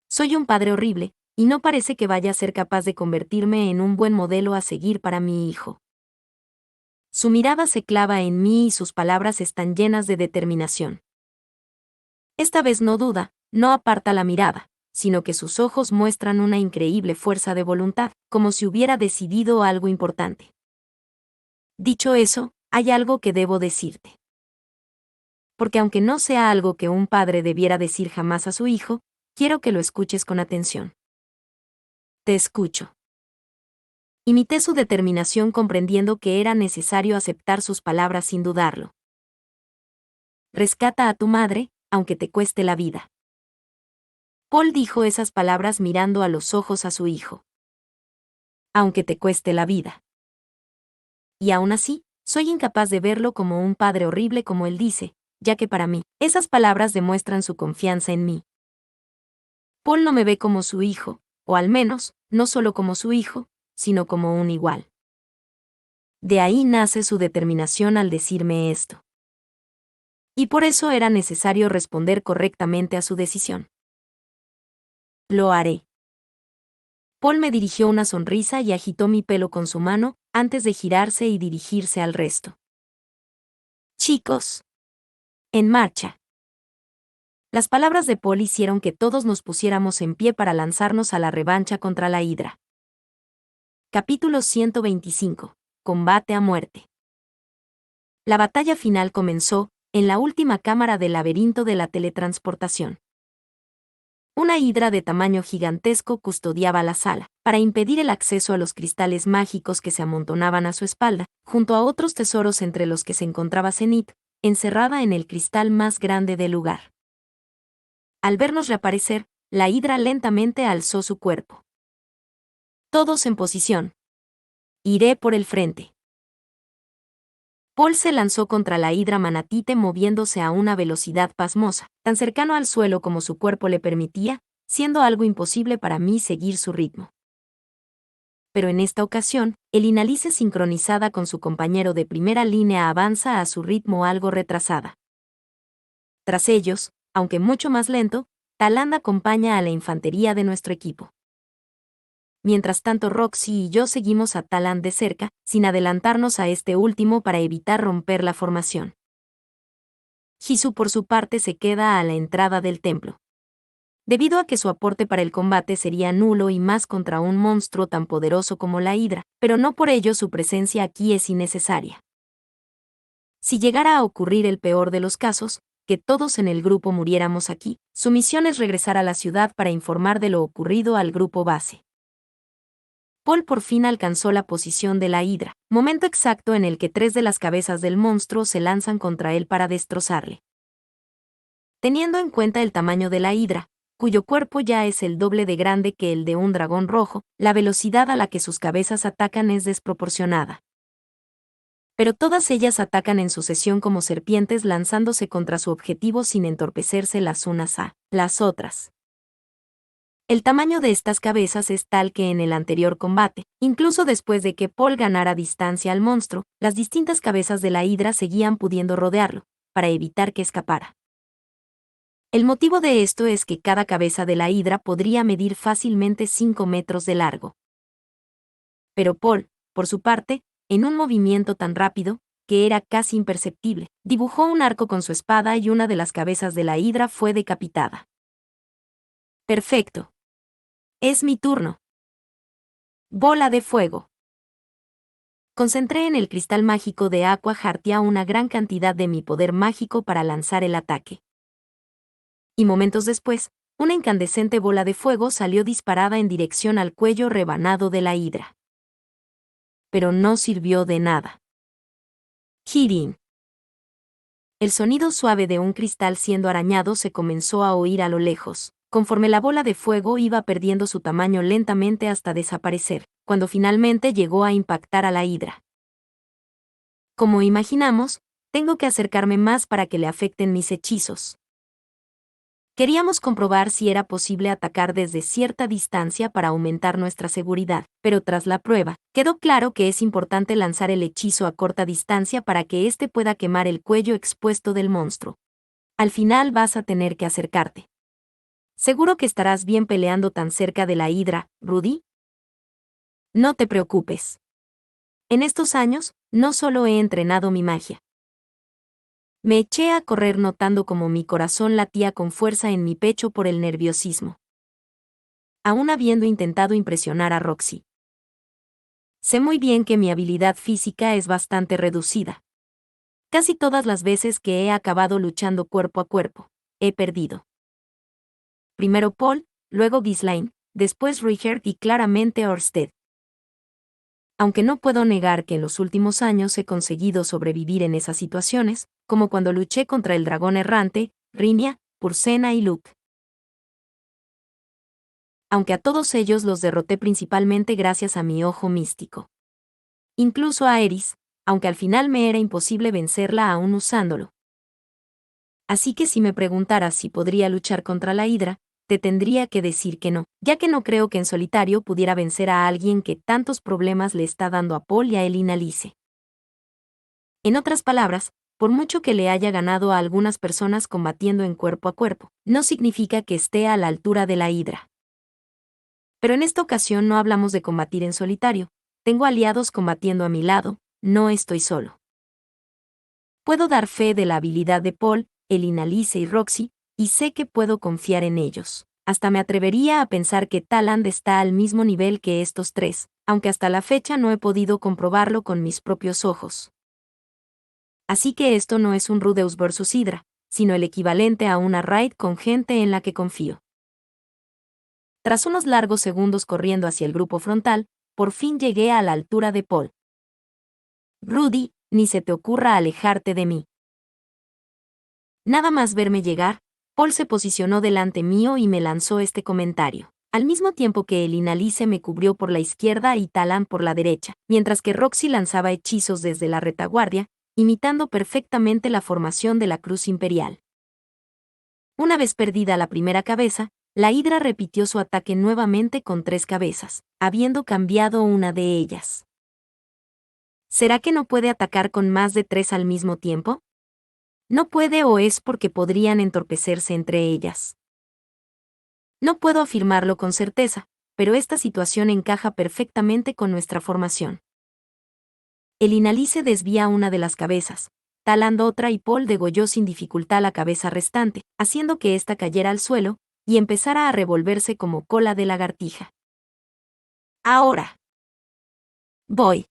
Speaker 1: Soy un padre horrible, y no parece que vaya a ser capaz de convertirme en un buen modelo a seguir para mi hijo. Su mirada se clava en mí y sus palabras están llenas de determinación. Esta vez no duda, no aparta la mirada, sino que sus ojos muestran una increíble fuerza de voluntad, como si hubiera decidido algo importante. Dicho eso, hay algo que debo decirte. Porque aunque no sea algo que un padre debiera decir jamás a su hijo, quiero que lo escuches con atención. Te escucho. Imité su determinación comprendiendo que era necesario aceptar sus palabras sin dudarlo. Rescata a tu madre, aunque te cueste la vida. Paul dijo esas palabras mirando a los ojos a su hijo. Aunque te cueste la vida. Y aún así, soy incapaz de verlo como un padre horrible como él dice, ya que para mí, esas palabras demuestran su confianza en mí. Paul no me ve como su hijo, o al menos, no solo como su hijo, sino como un igual. De ahí nace su determinación al decirme esto. Y por eso era necesario responder correctamente a su decisión. Lo haré. Paul me dirigió una sonrisa y agitó mi pelo con su mano, antes de girarse y dirigirse al resto. Chicos. En marcha. Las palabras de Paul hicieron que todos nos pusiéramos en pie para lanzarnos a la revancha contra la hidra. Capítulo 125. Combate a muerte. La batalla final comenzó, en la última cámara del laberinto de la teletransportación. Una hidra de tamaño gigantesco custodiaba la sala, para impedir el acceso a los cristales mágicos que se amontonaban a su espalda, junto a otros tesoros entre los que se encontraba Zenith, encerrada en el cristal más grande del lugar. Al vernos reaparecer, la hidra lentamente alzó su cuerpo. Todos en posición. Iré por el frente. Paul se lanzó contra la hidra manatite moviéndose a una velocidad pasmosa, tan cercano al suelo como su cuerpo le permitía, siendo algo imposible para mí seguir su ritmo. Pero en esta ocasión, el Inalice sincronizada con su compañero de primera línea avanza a su ritmo algo retrasada. Tras ellos, aunque mucho más lento, Talant acompaña a la infantería de nuestro equipo. Mientras tanto, Roxy y yo seguimos a Talant de cerca, sin adelantarnos a este último para evitar romper la formación. Jisoo por su parte se queda a la entrada del templo. Debido a que su aporte para el combate sería nulo y más contra un monstruo tan poderoso como la Hidra, pero no por ello su presencia aquí es innecesaria. Si llegara a ocurrir el peor de los casos, que todos en el grupo muriéramos aquí, su misión es regresar a la ciudad para informar de lo ocurrido al grupo base. Paul por fin alcanzó la posición de la Hidra, momento exacto en el que 3 de las cabezas del monstruo se lanzan contra él para destrozarle. Teniendo en cuenta el tamaño de la Hidra, cuyo cuerpo ya es el doble de grande que el de un dragón rojo, la velocidad a la que sus cabezas atacan es desproporcionada. Pero todas ellas atacan en sucesión como serpientes lanzándose contra su objetivo sin entorpecerse las unas a las otras. El tamaño de estas cabezas es tal que en el anterior combate, incluso después de que Paul ganara distancia al monstruo, las distintas cabezas de la Hidra seguían pudiendo rodearlo, para evitar que escapara. El motivo de esto es que cada cabeza de la Hidra podría medir fácilmente 5 metros de largo. Pero Paul, por su parte, en un movimiento tan rápido, que era casi imperceptible, dibujó un arco con su espada y una de las cabezas de la Hidra fue decapitada. Perfecto. Es mi turno. Bola de fuego. Concentré en el cristal mágico de Aqua Heartia una gran cantidad de mi poder mágico para lanzar el ataque. Y momentos después, una incandescente bola de fuego salió disparada en dirección al cuello rebanado de la Hidra. Pero no sirvió de nada. Kirin. El sonido suave de un cristal siendo arañado se comenzó a oír a lo lejos, conforme la bola de fuego iba perdiendo su tamaño lentamente hasta desaparecer, cuando finalmente llegó a impactar a la Hidra. Como imaginamos, tengo que acercarme más para que le afecten mis hechizos. Queríamos comprobar si era posible atacar desde cierta distancia para aumentar nuestra seguridad, pero tras la prueba, quedó claro que es importante lanzar el hechizo a corta distancia para que éste pueda quemar el cuello expuesto del monstruo. Al final vas a tener que acercarte. ¿Seguro que estarás bien peleando tan cerca de la Hidra, Rudy? No te preocupes. En estos años, no solo he entrenado mi magia. Me eché a correr notando cómo mi corazón latía con fuerza en mi pecho por el nerviosismo. Aún habiendo intentado impresionar a Roxy. Sé muy bien que mi habilidad física es bastante reducida. Casi todas las veces que he acabado luchando cuerpo a cuerpo, he perdido. Primero Paul, luego Ghislaine, después Richard y claramente Ørsted. Aunque no puedo negar que en los últimos años he conseguido sobrevivir en esas situaciones, como cuando luché contra el dragón errante, Rhynia, Pursena y Luke. Aunque a todos ellos los derroté principalmente gracias a mi ojo místico. Incluso a Eris, aunque al final me era imposible vencerla aún usándolo. Así que si me preguntaras si podría luchar contra la Hidra, te tendría que decir que no, ya que no creo que en solitario pudiera vencer a alguien que tantos problemas le está dando a Paul y a Elina Lice. En otras palabras, por mucho que le haya ganado a algunas personas combatiendo en cuerpo a cuerpo, no significa que esté a la altura de la Hidra. Pero en esta ocasión no hablamos de combatir en solitario, tengo aliados combatiendo a mi lado, no estoy solo. Puedo dar fe de la habilidad de Paul, Elina Lice y Roxy, y sé que puedo confiar en ellos. Hasta me atrevería a pensar que Talant está al mismo nivel que estos 3, aunque hasta la fecha no he podido comprobarlo con mis propios ojos. Así que esto no es un Rudeus vs Hydra, sino el equivalente a una raid con gente en la que confío. Tras unos largos segundos corriendo hacia el grupo frontal, por fin llegué a la altura de Paul. Rudy, ni se te ocurra alejarte de mí. Nada más verme llegar, Paul se posicionó delante mío y me lanzó este comentario, al mismo tiempo que Elina Lice me cubrió por la izquierda y Talant por la derecha, mientras que Roxy lanzaba hechizos desde la retaguardia, imitando perfectamente la formación de la Cruz Imperial. Una vez perdida la primera cabeza, la Hidra repitió su ataque nuevamente con 3 cabezas, habiendo cambiado una de ellas. ¿Será que no puede atacar con más de 3 al mismo tiempo? No puede o es porque podrían entorpecerse entre ellas. No puedo afirmarlo con certeza, pero esta situación encaja perfectamente con nuestra formación. El Inalice desvía una de las cabezas, talando otra y Paul degolló sin dificultad la cabeza restante, haciendo que ésta cayera al suelo y empezara a revolverse como cola de lagartija. Ahora. Voy.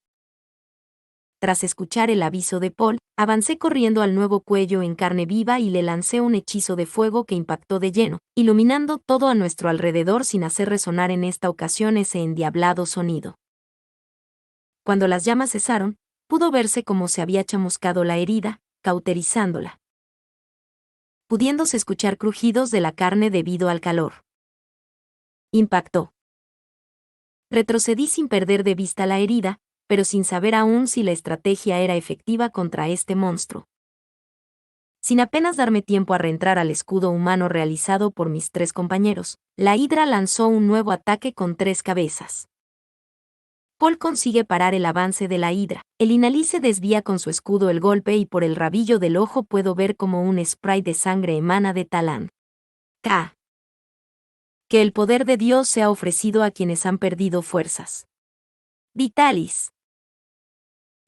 Speaker 1: Tras escuchar el aviso de Paul, avancé corriendo al nuevo cuello en carne viva y le lancé un hechizo de fuego que impactó de lleno, iluminando todo a nuestro alrededor sin hacer resonar en esta ocasión ese endiablado sonido. Cuando las llamas cesaron, pudo verse cómo se había chamuscado la herida, cauterizándola, pudiéndose escuchar crujidos de la carne debido al calor. Impactó. Retrocedí sin perder de vista la herida, pero sin saber aún si la estrategia era efectiva contra este monstruo. Sin apenas darme tiempo a reentrar al escudo humano realizado por mis 3 compañeros, la hidra lanzó un nuevo ataque con 3 cabezas. Paul consigue parar el avance de la hidra, el Inalice desvía con su escudo el golpe y por el rabillo del ojo puedo ver como un spray de sangre emana de Talán. K. Que el poder de Dios sea ofrecido a quienes han perdido fuerzas. Vitalis.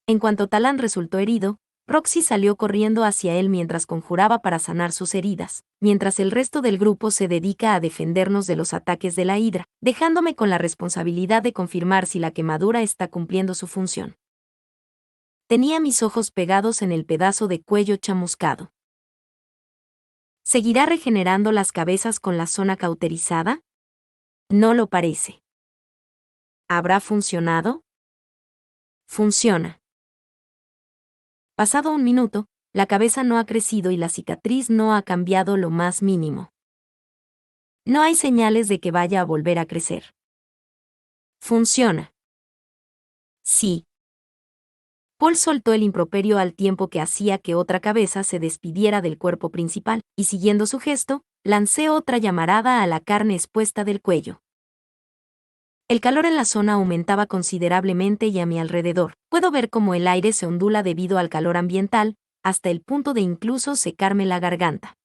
Speaker 1: En cuanto Talán resultó herido, Roxy salió corriendo hacia él mientras conjuraba para sanar sus heridas, mientras el resto del grupo se dedica a defendernos de los ataques de la hidra, dejándome con la responsabilidad de confirmar si la quemadura está cumpliendo su función. Tenía mis ojos pegados en el pedazo de cuello chamuscado. ¿Seguirá regenerando las cabezas con la zona cauterizada? No lo parece. ¿Habrá funcionado? Funciona. Pasado un minuto, la cabeza no ha crecido y la cicatriz no ha cambiado lo más mínimo. No hay señales de que vaya a volver a crecer. Funciona. Sí. Paul soltó el improperio al tiempo que hacía que otra cabeza se despidiera del cuerpo principal, y siguiendo su gesto, lancé otra llamarada a la carne expuesta del cuello. El calor en la zona aumentaba considerablemente y a mi alrededor puedo ver cómo el aire se ondula debido al calor ambiental, hasta el punto de incluso secarme la garganta.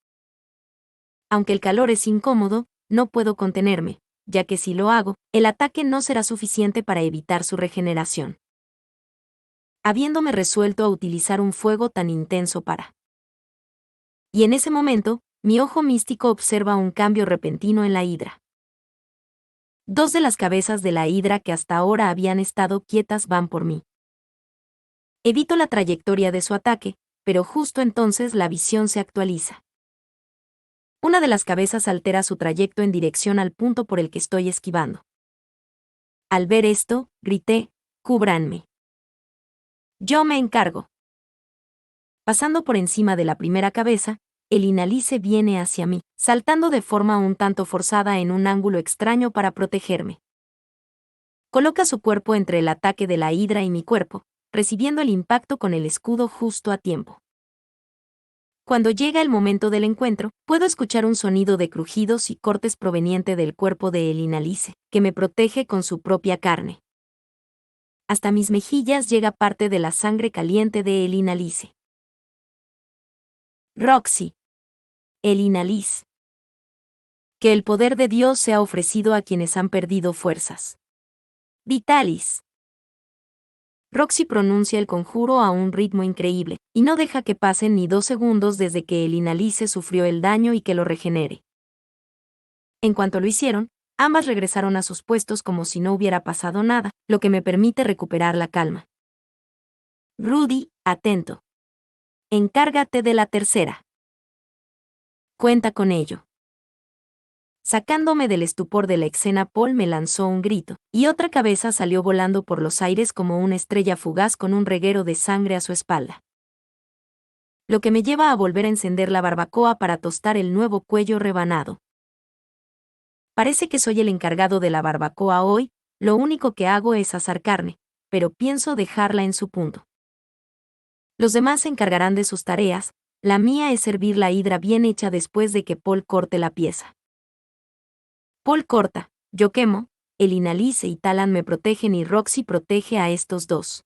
Speaker 1: Aunque el calor es incómodo, no puedo contenerme, ya que si lo hago, el ataque no será suficiente para evitar su regeneración. Habiéndome resuelto a utilizar un fuego tan intenso para. Y en ese momento, mi ojo místico observa un cambio repentino en la hidra. 2 de las cabezas de la hidra que hasta ahora habían estado quietas van por mí. Evito la trayectoria de su ataque, pero justo entonces la visión se actualiza. Una de las cabezas altera su trayecto en dirección al punto por el que estoy esquivando. Al ver esto, grité, «¡Cúbranme! Yo me encargo». Pasando por encima de la primera cabeza, el Inalice viene hacia mí, saltando de forma un tanto forzada en un ángulo extraño para protegerme. Coloca su cuerpo entre el ataque de la hidra y mi cuerpo, recibiendo el impacto con el escudo justo a tiempo. Cuando llega el momento del encuentro, puedo escuchar un sonido de crujidos y cortes proveniente del cuerpo de el Inalice, que me protege con su propia carne. Hasta mis mejillas llega parte de la sangre caliente de el Inalice. Roxy. El Inalice. Que el poder de Dios sea ofrecido a quienes han perdido fuerzas. Vitalis. Roxy pronuncia el conjuro a un ritmo increíble, y no deja que pasen ni 2 segundos desde que el Inalice sufrió el daño y que lo regenere. En cuanto lo hicieron, ambas regresaron a sus puestos como si no hubiera pasado nada, lo que me permite recuperar la calma. Rudy, atento. Encárgate de la tercera. Cuenta con ello. Sacándome del estupor de la escena, Paul me lanzó un grito, y otra cabeza salió volando por los aires como una estrella fugaz con un reguero de sangre a su espalda. Lo que me lleva a volver a encender la barbacoa para tostar el nuevo cuello rebanado. Parece que soy el encargado de la barbacoa hoy, lo único que hago es asar carne, pero pienso dejarla en su punto. Los demás se encargarán de sus tareas, la mía es servir la hidra bien hecha después de que Paul corte la pieza. Paul corta, yo quemo, el Inalice y Talán me protegen y Roxy protege a estos 2.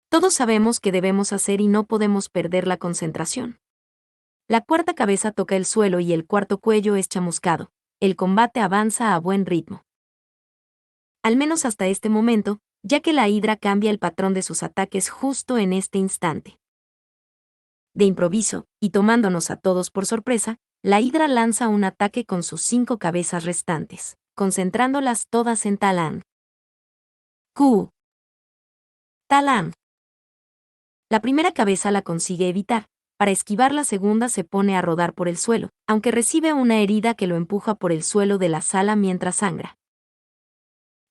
Speaker 1: Todos sabemos qué debemos hacer y no podemos perder la concentración. La cuarta cabeza toca el suelo y el cuarto cuello es chamuscado, el combate avanza a buen ritmo. Al menos hasta este momento, ya que la hidra cambia el patrón de sus ataques justo en este instante. De improviso, y tomándonos a todos por sorpresa, la hidra lanza un ataque con sus 5 cabezas restantes, concentrándolas todas en Talán. Q. Talán. La primera cabeza la consigue evitar. Para esquivar la segunda se pone a rodar por el suelo, aunque recibe una herida que lo empuja por el suelo de la sala mientras sangra.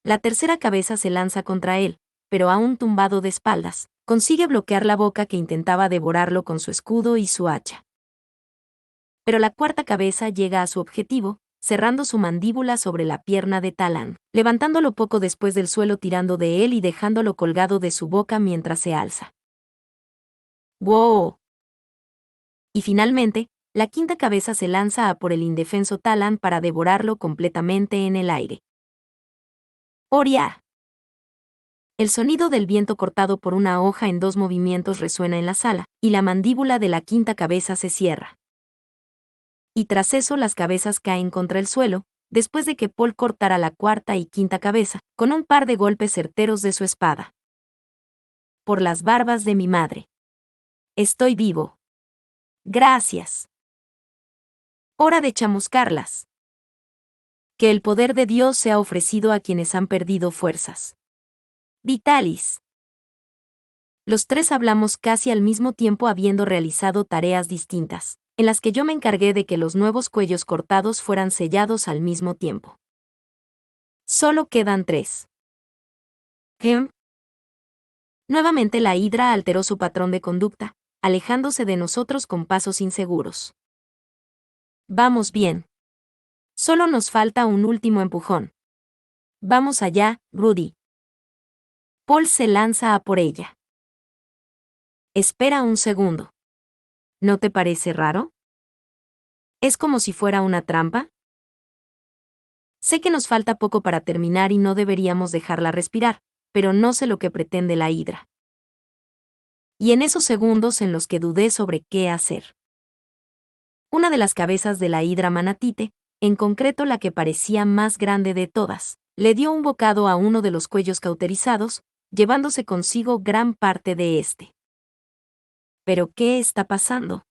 Speaker 1: La tercera cabeza se lanza contra él, pero aún tumbado de espaldas, consigue bloquear la boca que intentaba devorarlo con su escudo y su hacha. Pero la cuarta cabeza llega a su objetivo, cerrando su mandíbula sobre la pierna de Talán, levantándolo poco después del suelo tirando de él y dejándolo colgado de su boca mientras se alza. ¡Wow! Y finalmente, la quinta cabeza se lanza a por el indefenso Talán para devorarlo completamente en el aire. ¡Oria! El sonido del viento cortado por una hoja en 2 movimientos resuena en la sala, y la mandíbula de la quinta cabeza se cierra. Y tras eso las cabezas caen contra el suelo, después de que Paul cortara la cuarta y quinta cabeza, con un par de golpes certeros de su espada. Por las barbas de mi madre. Estoy vivo. Gracias. Hora de chamuscarlas. Que el poder de Dios sea ofrecido a quienes han perdido fuerzas. Vitalis. Los tres hablamos casi al mismo tiempo habiendo realizado tareas distintas, en las que yo me encargué de que los nuevos cuellos cortados fueran sellados al mismo tiempo. Solo quedan 3. Nuevamente la hidra alteró su patrón de conducta, alejándose de nosotros con pasos inseguros. Vamos bien. Solo nos falta un último empujón. Vamos allá, Rudy. Paul se lanza a por ella. Espera un segundo. ¿No te parece raro? ¿Es como si fuera una trampa? Sé que nos falta poco para terminar y no deberíamos dejarla respirar, pero no sé lo que pretende la hidra. Y en esos segundos en los que dudé sobre qué hacer. Una de las cabezas de la hidra manatite, en concreto la que parecía más grande de todas, le dio un bocado a uno de los cuellos cauterizados, llevándose consigo gran parte de este. ¿Pero qué está pasando?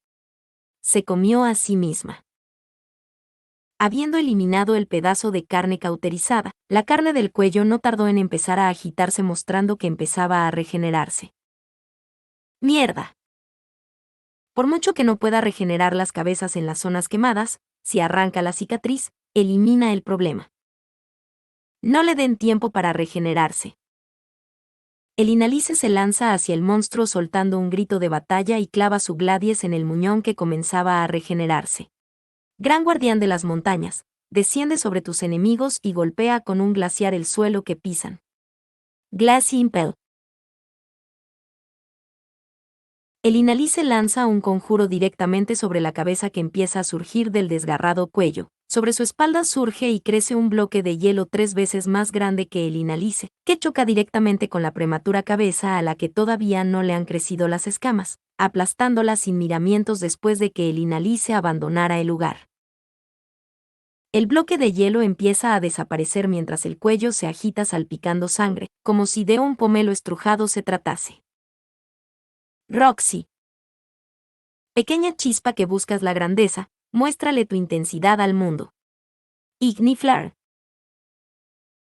Speaker 1: Se comió a sí misma. Habiendo eliminado el pedazo de carne cauterizada, la carne del cuello no tardó en empezar a agitarse mostrando que empezaba a regenerarse. ¡Mierda! Por mucho que no pueda regenerar las cabezas en las zonas quemadas, si arranca la cicatriz, elimina el problema. No le den tiempo para regenerarse. El Inalice se lanza hacia el monstruo soltando un grito de batalla y clava su gladies en el muñón que comenzaba a regenerarse. Gran guardián de las montañas, desciende sobre tus enemigos y golpea con un glaciar el suelo que pisan. Glassy Impel. El Inalice lanza un conjuro directamente sobre la cabeza que empieza a surgir del desgarrado cuello. Sobre su espalda surge y crece un bloque de hielo 3 veces más grande que el Inalice, que choca directamente con la prematura cabeza a la que todavía no le han crecido las escamas, aplastándola sin miramientos después de que el Inalice abandonara el lugar. El bloque de hielo empieza a desaparecer mientras el cuello se agita salpicando sangre, como si de un pomelo estrujado se tratase. Roxy. Pequeña chispa que buscas la grandeza, muéstrale tu intensidad al mundo. Igniflar.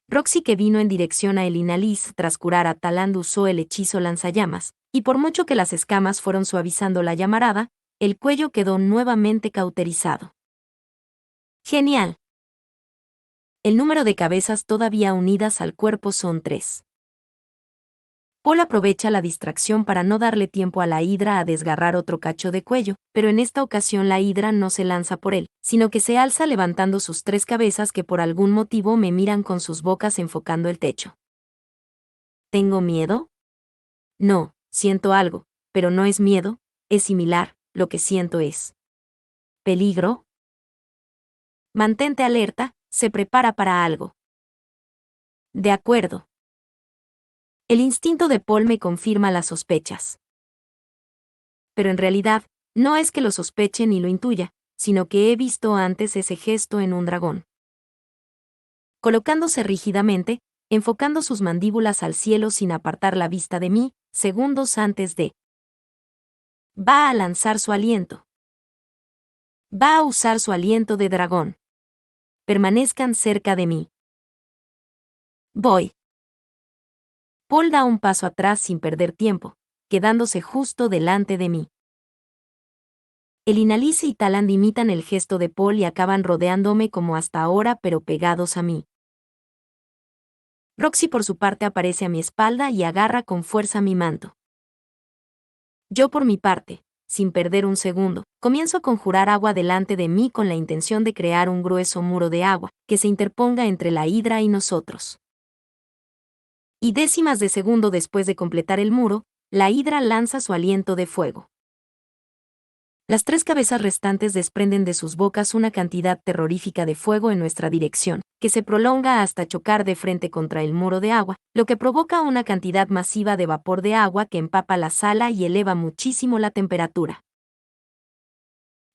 Speaker 1: Roxy, que vino en dirección a el Inalice tras curar a Taland, usó el hechizo lanzallamas, y por mucho que las escamas fueron suavizando la llamarada, el cuello quedó nuevamente cauterizado. Genial. El número de cabezas todavía unidas al cuerpo son 3. Paul aprovecha la distracción para no darle tiempo a la hidra a desgarrar otro cacho de cuello, pero en esta ocasión la hidra no se lanza por él, sino que se alza levantando sus 3 cabezas que por algún motivo me miran con sus bocas enfocando el techo. ¿Tengo miedo? No, siento algo, pero no es miedo, es similar, lo que siento es peligro. Mantente alerta, se prepara para algo. De acuerdo. El instinto de Paul me confirma las sospechas. Pero en realidad, no es que lo sospeche ni lo intuya, sino que he visto antes ese gesto en un dragón. Colocándose rígidamente, enfocando sus mandíbulas al cielo sin apartar la vista de mí, segundos antes de. Va a lanzar su aliento. Va a usar su aliento de dragón. Permanezcan cerca de mí. Voy. Paul da un paso atrás sin perder tiempo, quedándose justo delante de mí. El Inalice y Taland imitan el gesto de Paul y acaban rodeándome como hasta ahora pero pegados a mí. Roxy por su parte aparece a mi espalda y agarra con fuerza mi manto. Yo por mi parte, sin perder un segundo, comienzo a conjurar agua delante de mí con la intención de crear un grueso muro de agua, que se interponga entre la hidra y nosotros. Y décimas de segundo después de completar el muro, la hidra lanza su aliento de fuego. Las 3 cabezas restantes desprenden de sus bocas una cantidad terrorífica de fuego en nuestra dirección, que se prolonga hasta chocar de frente contra el muro de agua, lo que provoca una cantidad masiva de vapor de agua que empapa la sala y eleva muchísimo la temperatura.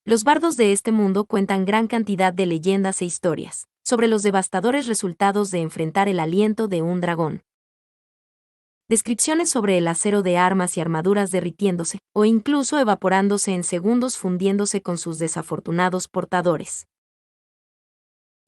Speaker 1: Los bardos de este mundo cuentan gran cantidad de leyendas e historias sobre los devastadores resultados de enfrentar el aliento de un dragón. Descripciones sobre el acero de armas y armaduras derritiéndose, o incluso evaporándose en segundos fundiéndose con sus desafortunados portadores.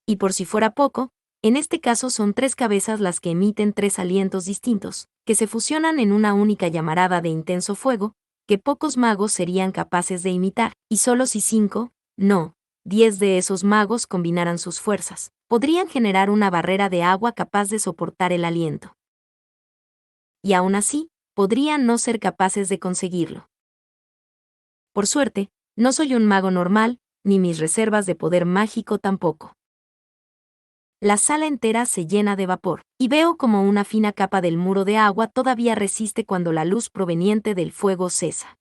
Speaker 1: Y por si fuera poco, en este caso son 3 cabezas las que emiten 3 alientos distintos, que se fusionan en una única llamarada de intenso fuego, que pocos magos serían capaces de imitar, y solo si 5, no, 10 de esos magos combinaran sus fuerzas, podrían generar una barrera de agua capaz de soportar el aliento. Y aún así, podrían no ser capaces de conseguirlo. Por suerte, no soy un mago normal, ni mis reservas de poder mágico tampoco. La sala entera se llena de vapor, y veo como una fina capa del muro de agua todavía resiste cuando la luz proveniente del fuego cesa.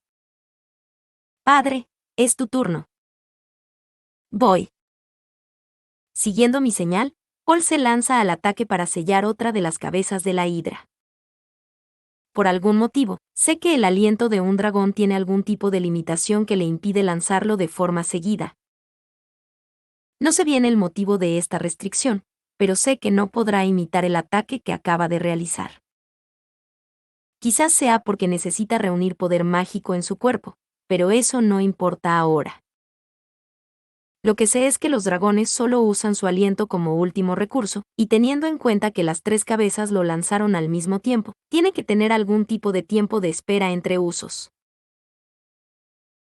Speaker 1: Padre, es tu turno. Voy. Siguiendo mi señal, Paul se lanza al ataque para sellar otra de las cabezas de la hidra. Por algún motivo, sé que el aliento de un dragón tiene algún tipo de limitación que le impide lanzarlo de forma seguida. No sé bien el motivo de esta restricción, pero sé que no podrá imitar el ataque que acaba de realizar. Quizás sea porque necesita reunir poder mágico en su cuerpo, pero eso no importa ahora. Lo que sé es que los dragones solo usan su aliento como último recurso, y teniendo en cuenta que las 3 cabezas lo lanzaron al mismo tiempo, tiene que tener algún tipo de tiempo de espera entre usos.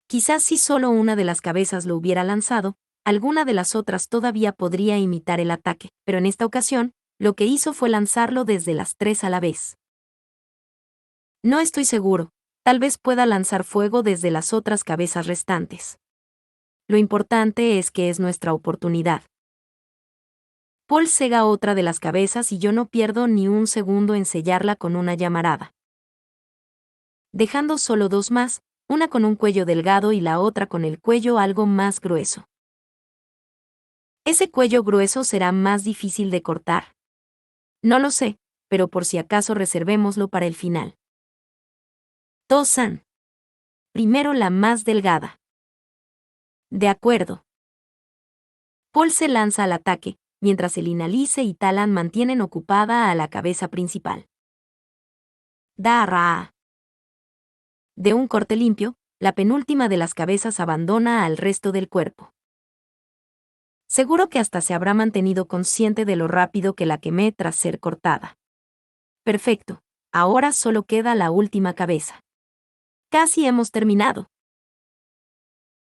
Speaker 1: Quizás si solo una de las cabezas lo hubiera lanzado, alguna de las otras todavía podría imitar el ataque, pero en esta ocasión, lo que hizo fue lanzarlo desde las 3 a la vez. No estoy seguro, tal vez pueda lanzar fuego desde las otras cabezas restantes. Lo importante es que es nuestra oportunidad. Paul cega otra de las cabezas y yo no pierdo ni un segundo en sellarla con una llamarada. Dejando solo 2 más, una con un cuello delgado y la otra con el cuello algo más grueso. Ese cuello grueso será más difícil de cortar. No lo sé, pero por si acaso reservémoslo para el final. Tosan. Primero la más delgada. De acuerdo. Paul se lanza al ataque, mientras el Inalice y Taland mantienen ocupada a la cabeza principal. Darra. De un corte limpio, la penúltima de las cabezas abandona al resto del cuerpo. Seguro que hasta se habrá mantenido consciente de lo rápido que la quemé tras ser cortada. Perfecto, ahora solo queda la última cabeza. Casi hemos terminado.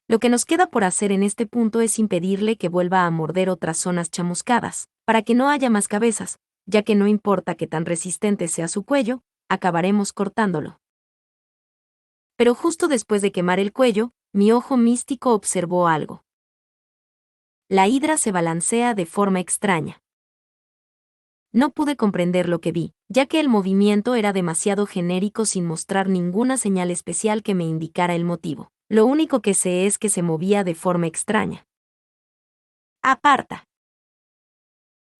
Speaker 1: Lo que nos queda por hacer en este punto es impedirle que vuelva a morder otras zonas chamuscadas, para que no haya más cabezas, ya que no importa que tan resistente sea su cuello, acabaremos cortándolo. Pero justo después de quemar el cuello, mi ojo místico observó algo. La hidra se balancea de forma extraña. No pude comprender lo que vi, ya que el movimiento era demasiado genérico sin mostrar ninguna señal especial que me indicara el motivo. Lo único que sé es que se movía de forma extraña. Aparta.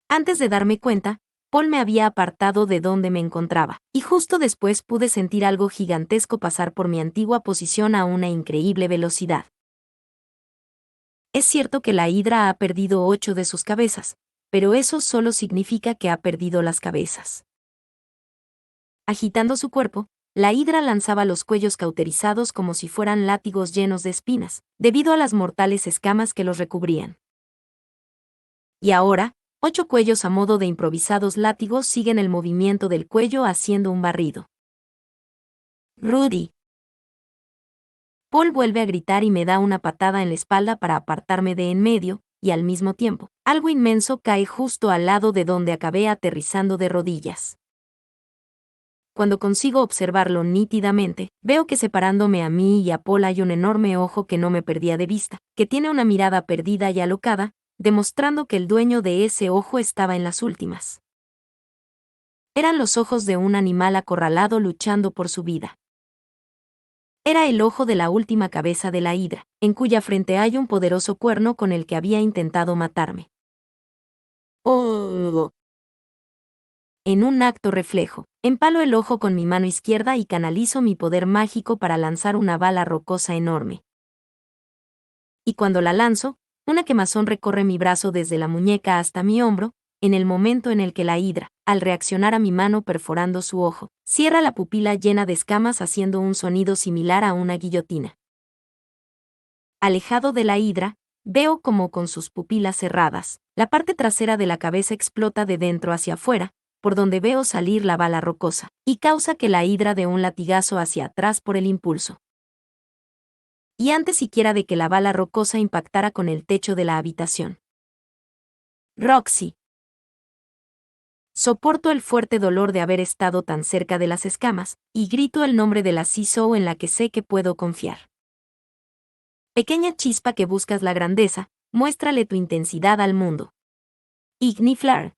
Speaker 1: Antes de darme cuenta, Paul me había apartado de donde me encontraba, y justo después pude sentir algo gigantesco pasar por mi antigua posición a una increíble velocidad. Es cierto que la hidra ha perdido 8 de sus cabezas, pero eso solo significa que ha perdido las cabezas. Agitando su cuerpo, la hidra lanzaba los cuellos cauterizados como si fueran látigos llenos de espinas, debido a las mortales escamas que los recubrían. Y ahora, 8 cuellos a modo de improvisados látigos siguen el movimiento del cuello haciendo un barrido. Rudy. Paul vuelve a gritar y me da una patada en la espalda para apartarme de en medio, y al mismo tiempo, algo inmenso cae justo al lado de donde acabé aterrizando de rodillas. Cuando consigo observarlo nítidamente, veo que separándome a mí y a Paul hay un enorme ojo que no me perdía de vista, que tiene una mirada perdida y alocada, demostrando que el dueño de ese ojo estaba en las últimas. Eran los ojos de un animal acorralado luchando por su vida. Era el ojo de la última cabeza de la hidra, en cuya frente hay un poderoso cuerno con el que había intentado matarme. ¡Oh! En un acto reflejo, empalo el ojo con mi mano izquierda y canalizo mi poder mágico para lanzar una bala rocosa enorme. Y cuando la lanzo, una quemazón recorre mi brazo desde la muñeca hasta mi hombro, en el momento en el que la hidra, al reaccionar a mi mano perforando su ojo, cierra la pupila llena de escamas haciendo un sonido similar a una guillotina. Alejado de la hidra, veo como con sus pupilas cerradas, la parte trasera de la cabeza explota de dentro hacia afuera, por donde veo salir la bala rocosa, y causa que la hidra dé un latigazo hacia atrás por el impulso. Y antes siquiera de que la bala rocosa impactara con el techo de la habitación. Roxy. Soporto el fuerte dolor de haber estado tan cerca de las escamas, y grito el nombre de la CISO en la que sé que puedo confiar. Pequeña chispa que buscas la grandeza, muéstrale tu intensidad al mundo. Igniflar.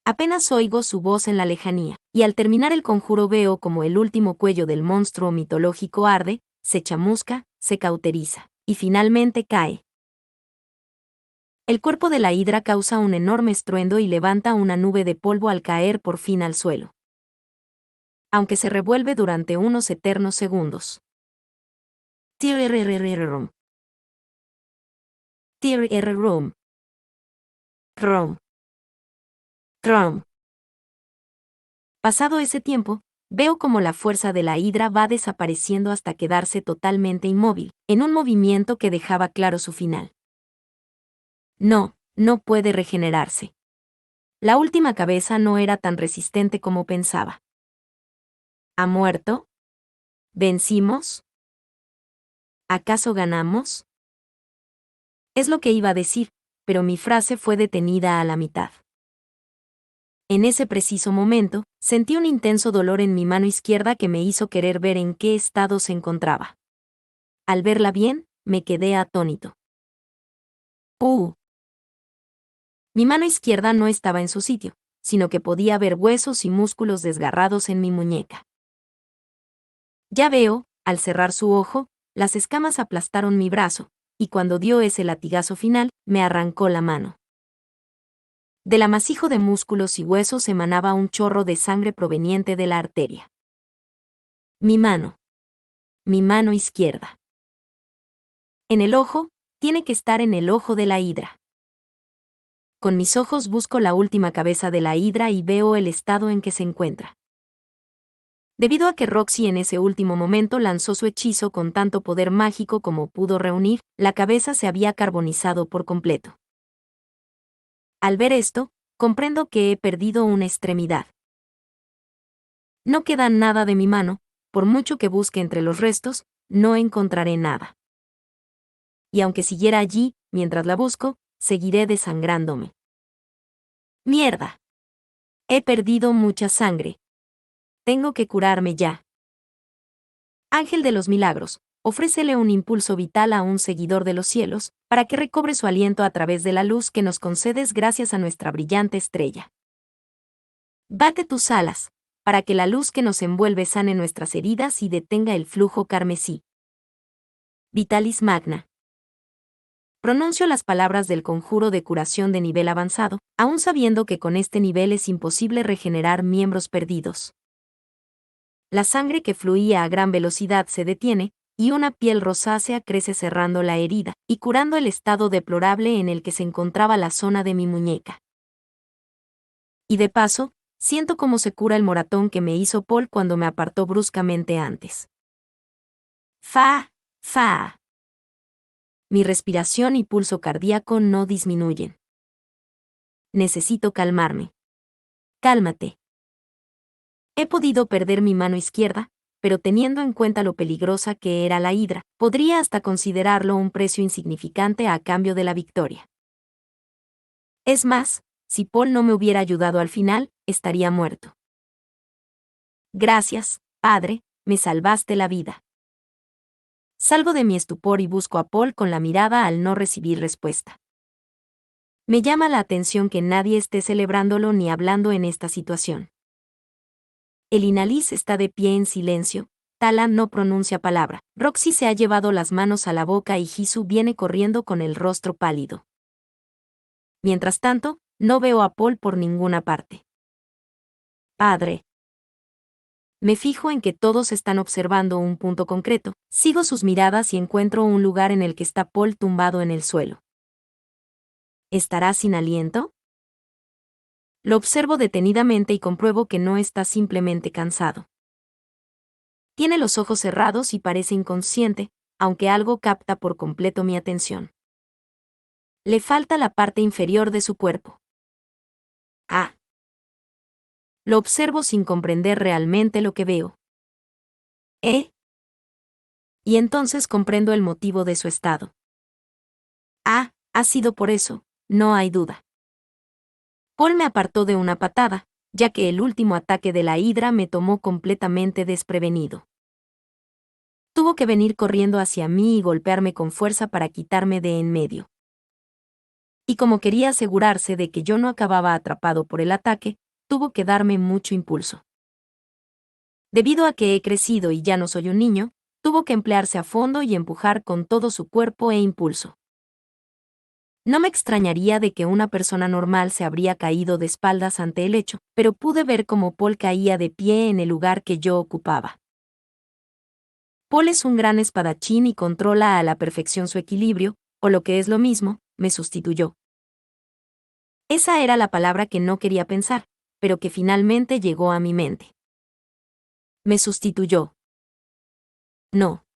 Speaker 1: Apenas oigo su voz en la lejanía, y al terminar el conjuro veo como el último cuello del monstruo mitológico arde, se chamusca, se cauteriza, y finalmente cae. El cuerpo de la hidra causa un enorme estruendo y levanta una nube de polvo al caer por fin al suelo. Aunque se revuelve durante unos eternos segundos. Tirrrrrrrrum. Tirrrrrrum. Rum. Rum. Pasado ese tiempo, veo como la fuerza de la hidra va desapareciendo hasta quedarse totalmente inmóvil, en un movimiento que dejaba claro su final. No puede regenerarse. La última cabeza no era tan resistente como pensaba. ¿Ha muerto? ¿Vencimos? ¿Acaso ganamos? Es lo que iba a decir, pero mi frase fue detenida a la mitad. En ese preciso momento, sentí un intenso dolor en mi mano izquierda que me hizo querer ver en qué estado se encontraba. Al verla bien, me quedé atónito. Mi mano izquierda no estaba en su sitio, sino que podía ver huesos y músculos desgarrados en mi muñeca. Ya veo, al cerrar su ojo, las escamas aplastaron mi brazo, y cuando dio ese latigazo final, me arrancó la mano. Del amasijo de músculos y huesos emanaba un chorro de sangre proveniente de la arteria. Mi mano izquierda. En el ojo, tiene que estar en el ojo de la hidra. Con mis ojos busco la última cabeza de la hidra y veo el estado en que se encuentra. Debido a que Roxy en ese último momento lanzó su hechizo con tanto poder mágico como pudo reunir, la cabeza se había carbonizado por completo. Al ver esto, comprendo que he perdido una extremidad. No queda nada de mi mano, por mucho que busque entre los restos, no encontraré nada. Y aunque siguiera allí, mientras la busco, seguiré desangrándome. ¡Mierda! He perdido mucha sangre. Tengo que curarme ya. Ángel de los Milagros, ofrécele un impulso vital a un seguidor de los cielos, para que recobre su aliento a través de la luz que nos concedes gracias a nuestra brillante estrella. Bate tus alas, para que la luz que nos envuelve sane nuestras heridas y detenga el flujo carmesí. Vitalis Magna. Pronuncio las palabras del conjuro de curación de nivel avanzado, aún sabiendo que con este nivel es imposible regenerar miembros perdidos. La sangre que fluía a gran velocidad se detiene, y una piel rosácea crece cerrando la herida y curando el estado deplorable en el que se encontraba la zona de mi muñeca. Y de paso, siento cómo se cura el moratón que me hizo Paul cuando me apartó bruscamente antes. Fa, fa. Mi respiración y pulso cardíaco no disminuyen. Necesito calmarme. Cálmate. He podido perder mi mano izquierda, pero teniendo en cuenta lo peligrosa que era la hidra, podría hasta considerarlo un precio insignificante a cambio de la victoria. Es más, si Paul no me hubiera ayudado al final, estaría muerto. Gracias, padre, me salvaste la vida. Salgo de mi estupor y busco a Paul con la mirada al no recibir respuesta. Me llama la atención que nadie esté celebrándolo ni hablando en esta situación. El Inalis está de pie en silencio, Tala no pronuncia palabra, Roxy se ha llevado las manos a la boca y Jisoo viene corriendo con el rostro pálido. Mientras tanto, no veo a Paul por ninguna parte. Padre. Me fijo en que todos están observando un punto concreto, sigo sus miradas y encuentro un lugar en el que está Paul tumbado en el suelo. ¿Estará sin aliento? Lo observo detenidamente y compruebo que no está simplemente cansado. Tiene los ojos cerrados y parece inconsciente, aunque algo capta por completo mi atención. Le falta la parte inferior de su cuerpo. Ah. Lo observo sin comprender realmente lo que veo. Y entonces comprendo el motivo de su estado. Ha sido por eso, no hay duda. Paul me apartó de una patada, ya que el último ataque de la hidra me tomó completamente desprevenido. Tuvo que venir corriendo hacia mí y golpearme con fuerza para quitarme de en medio. Y como quería asegurarse de que yo no acababa atrapado por el ataque, tuvo que darme mucho impulso. Debido a que he crecido y ya no soy un niño, tuvo que emplearse a fondo y empujar con todo su cuerpo e impulso. No me extrañaría de que una persona normal se habría caído de espaldas ante el hecho, pero pude ver cómo Paul caía de pie en el lugar que yo ocupaba. Paul es un gran espadachín y controla a la perfección su equilibrio, o lo que es lo mismo, me sustituyó. Esa era la palabra que no quería pensar, pero que finalmente llegó a mi mente. Me sustituyó. No.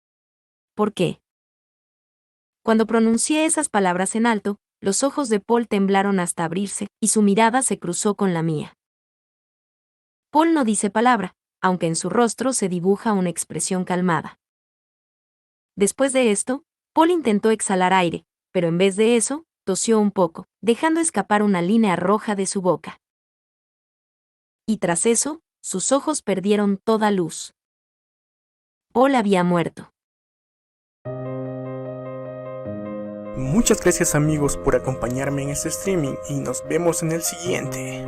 Speaker 1: ¿Por qué? Cuando pronuncié esas palabras en alto, los ojos de Paul temblaron hasta abrirse, y su mirada se cruzó con la mía. Paul no dice palabra, aunque en su rostro se dibuja una expresión calmada. Después de esto, Paul intentó exhalar aire, pero en vez de eso, tosió un poco, dejando escapar una línea roja de su boca. Y tras eso, sus ojos perdieron toda luz. Paul había muerto.
Speaker 2: Muchas gracias amigos por acompañarme en este streaming y nos vemos en el siguiente.